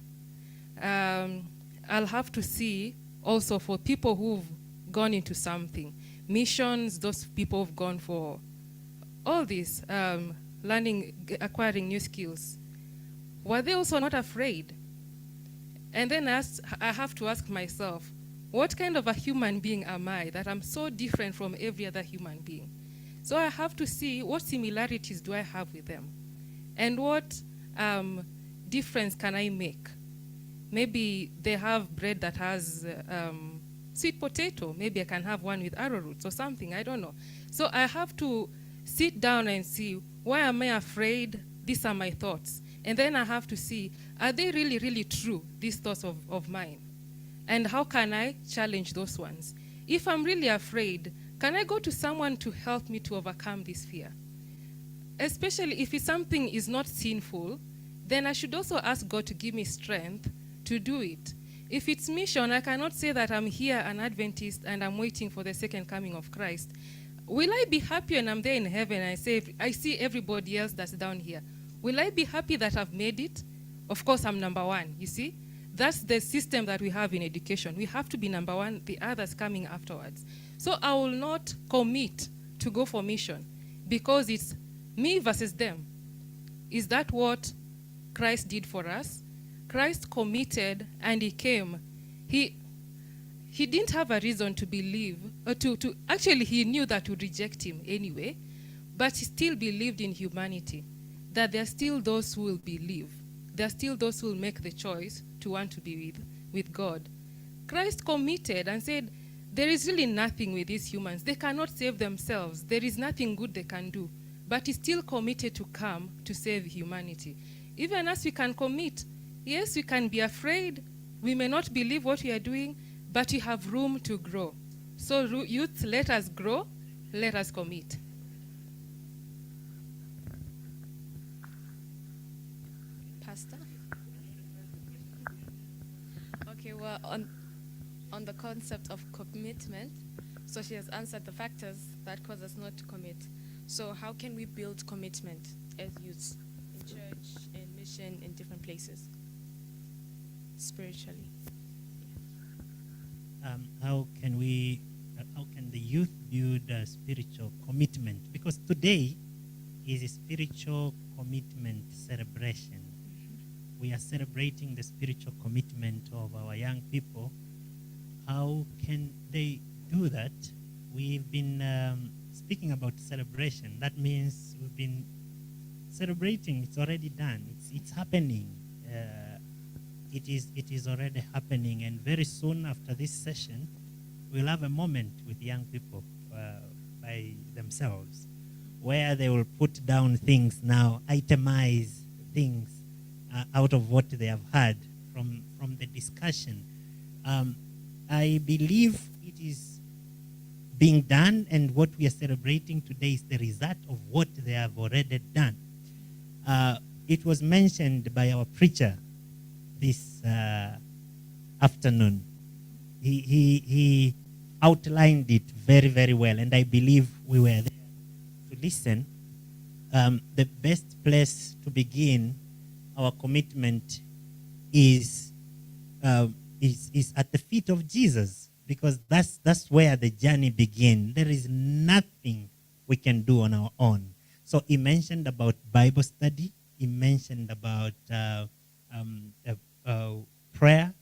I'll have to see also for people who've gone into something. Missions, those people who've gone for all this, learning, acquiring new skills. Were they also not afraid? And then I have to ask myself, what kind of a human being am I that I'm so different from every other human being? So I have to see what similarities do I have with them? And what difference can I make? Maybe they have bread that has sweet potato. Maybe I can have one with arrowroots or something. I don't know. So I have to sit down and see, why am I afraid? These are my thoughts. And then I have to see, are they really, really true, these thoughts of mine? And how can I challenge those ones? If I'm really afraid, can I go to someone to help me to overcome this fear? Especially if it's something is not sinful, then I should also ask God to give me strength to do it. If it's mission, I cannot say that I'm here an Adventist and I'm waiting for the second coming of Christ. Will I be happy when I'm there in heaven and I see everybody else that's down here? Will I be happy that I've made it? Of course, I'm number one, you see? That's the system that we have in education. We have to be number one, the others coming afterwards. So I will not commit to go for mission because it's me versus them. Is that what Christ did for us? Christ committed and he came. He didn't have a reason to believe, or actually he knew that would reject him anyway, but he still believed in humanity, that there are still those who will believe. There are still those who will make the choice to want to be with God. Christ committed and said, there is really nothing with these humans. They cannot save themselves. There is nothing good they can do. But he's still committed to come to save humanity. Even as we can commit, yes, we can be afraid. We may not believe what we are doing, but we have room to grow. So youth, let us grow. Let us commit. Pastor? Okay, well, on the concept of commitment, so she has answered the factors that cause us not to commit. So how can we build commitment as youths in church, in mission, in different places, spiritually? How can the youth build a spiritual commitment? Because today is a spiritual commitment celebration. We are celebrating the spiritual commitment of our young people. How can they do that? We've been speaking about celebration. That means we've been celebrating. It's already done. It's happening. It is already happening. And very soon after this session, we'll have a moment with young people by themselves, where they will put down things now, itemize things out of what they have heard from the discussion. I believe it is being done, and what we are celebrating today is the result of what they have already done. It was mentioned by our preacher this afternoon. He outlined it very, very well, and I believe we were there to listen. The best place to begin our commitment is at the feet of Jesus, because that's where the journey begins. There is nothing we can do on our own. So he mentioned about Bible study. He mentioned about prayer,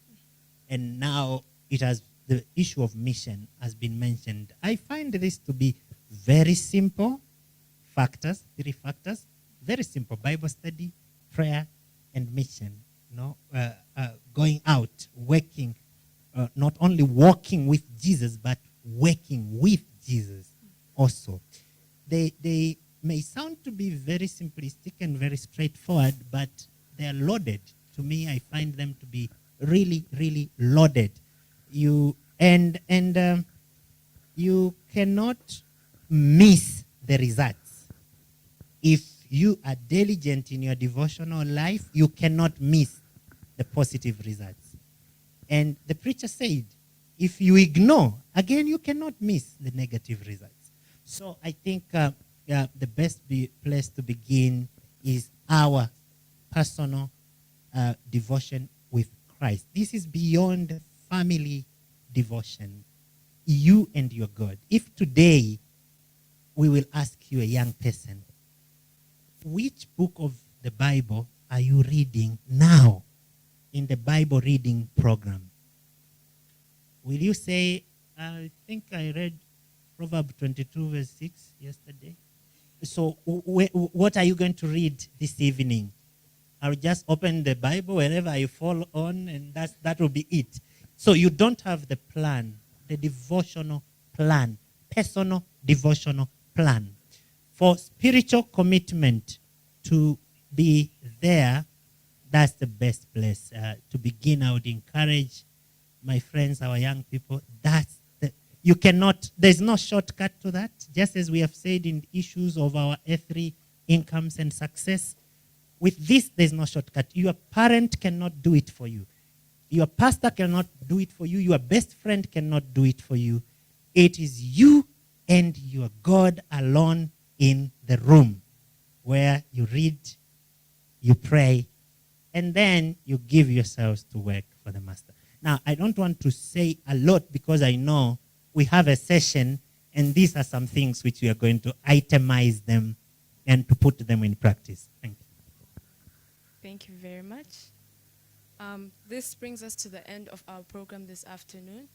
and now the issue of mission has been mentioned. I find this to be very simple factors, 3 factors, very simple: Bible study, prayer, and mission. Going out, working, not only walking with Jesus, but working with Jesus also. They may sound to be very simplistic and very straightforward, but they are loaded. To me, I find them to be really, really loaded. You cannot miss the results If you are diligent in your devotional life, you cannot miss the positive results. And the preacher said, if you ignore, again, you cannot miss the negative results. So I think the best place to begin is our personal devotion with Christ. This is beyond family devotion. You and your God. If today we will ask you, a young person, which book of the Bible are you reading now in the Bible reading program? Will you say, I think I read Proverbs 22 verse 6 yesterday? So what are you going to read this evening? I'll just open the Bible wherever I fall on, and that will be it. So you don't have the plan, the devotional plan, personal devotional plan. For spiritual commitment to be there, that's the best place to begin. I would encourage my friends, our young people, there's no shortcut to that. Just as we have said in issues of our earthly incomes and success, with this, there's no shortcut. Your parent cannot do it for you. Your pastor cannot do it for you. Your best friend cannot do it for you. It is you and your God alone in the room where you read, you pray, and then you give yourselves to work for the master. Now, I don't want to say a lot because I know we have a session, and these are some things which we are going to itemize them and to put them in practice. Thank you. Thank you very much. This brings us to the end of our program this afternoon.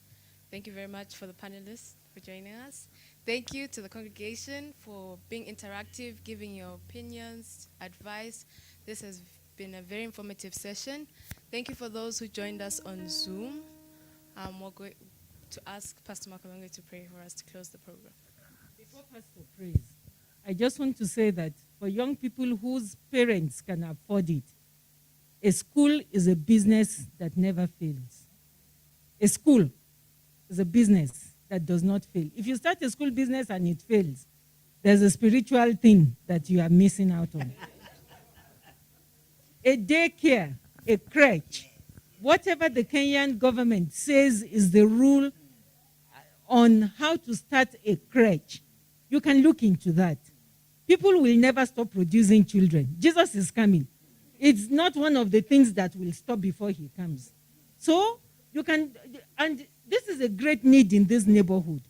Thank you very much for the panelists for joining us. Thank you to the congregation for being interactive, giving your opinions, advice. This has been a very informative session. Thank you for those who joined us on Zoom. We're going to ask Pastor Makalonge to pray for us to close the program. Before Pastor prays, I just want to say that for young people whose parents can afford it, a school is a business that never fails. A school is a business that does not fail. If you start a school business and it fails, there's a spiritual thing that you are missing out on. A daycare, a crèche, whatever the Kenyan government says is the rule on how to start a crèche, you can look into that. People will never stop producing children. Jesus is coming. It's not one of the things that will stop before he comes. So you can, and this is a great need in this neighborhood.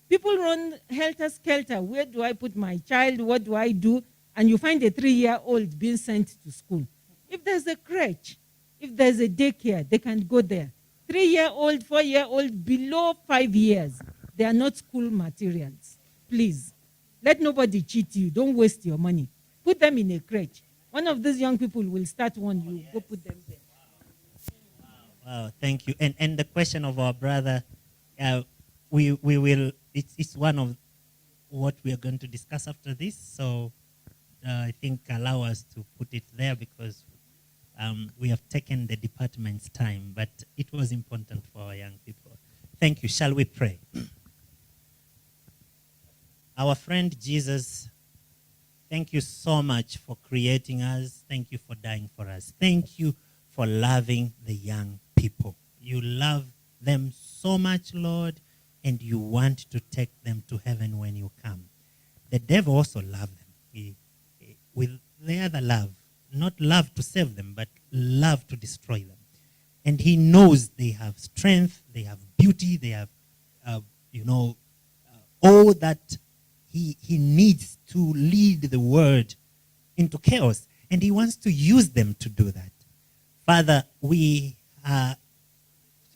People run helter-skelter. Where do I put my child? What do I do? And you find a 3-year-old being sent to school. If there's a crèche, if there's a daycare, they can go there. 3-year-old, 4-year-old, below 5 years, they are not school materials. Please, let nobody cheat you. Don't waste your money. Put them in a crèche. One of these young people will start one. You go put them there. Wow, thank you. And the question of our brother, we will. It's one of what we are going to discuss after this. So I think allow us to put it there because we have taken the department's time, but it was important for our young people. Thank you. Shall we pray? Our friend Jesus, thank you so much for creating us. Thank you for dying for us. Thank you for loving the young people. You love them so much, Lord, and you want to take them to heaven when you come. The devil also loved them with the other love, not love to save them, but love to destroy them. And he knows they have strength, they have beauty, they have, all that he needs to lead the world into chaos. And he wants to use them to do that. Father, we are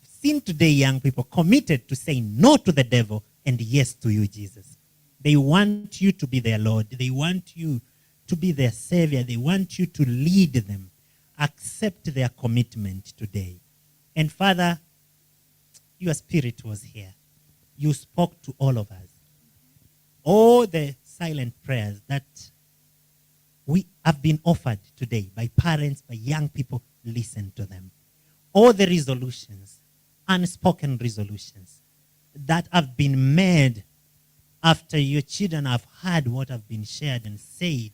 seen today young people committed to saying no to the devil and yes to you, Jesus. They want you to be their Lord. They want you to be their Savior. They want you to lead them. Accept their commitment today. And Father, your Spirit was here. You spoke to all of us. All the silent prayers that we have been offered today by parents, by young people, listen to them. All the resolutions, unspoken resolutions that have been made after your children have heard what have been shared and said here.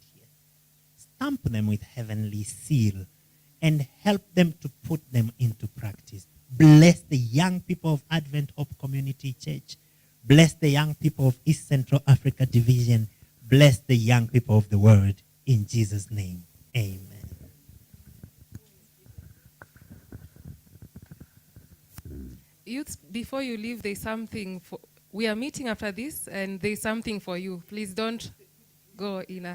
stamp them with heavenly seal, and help them to put them into practice. Bless the young people of Advent Hope Community Church. Bless the young people of East Central Africa Division. Bless the young people of the world. In Jesus' name, amen. Youths, before you leave, there's something we are meeting after this, and there's something for you. Please don't go in a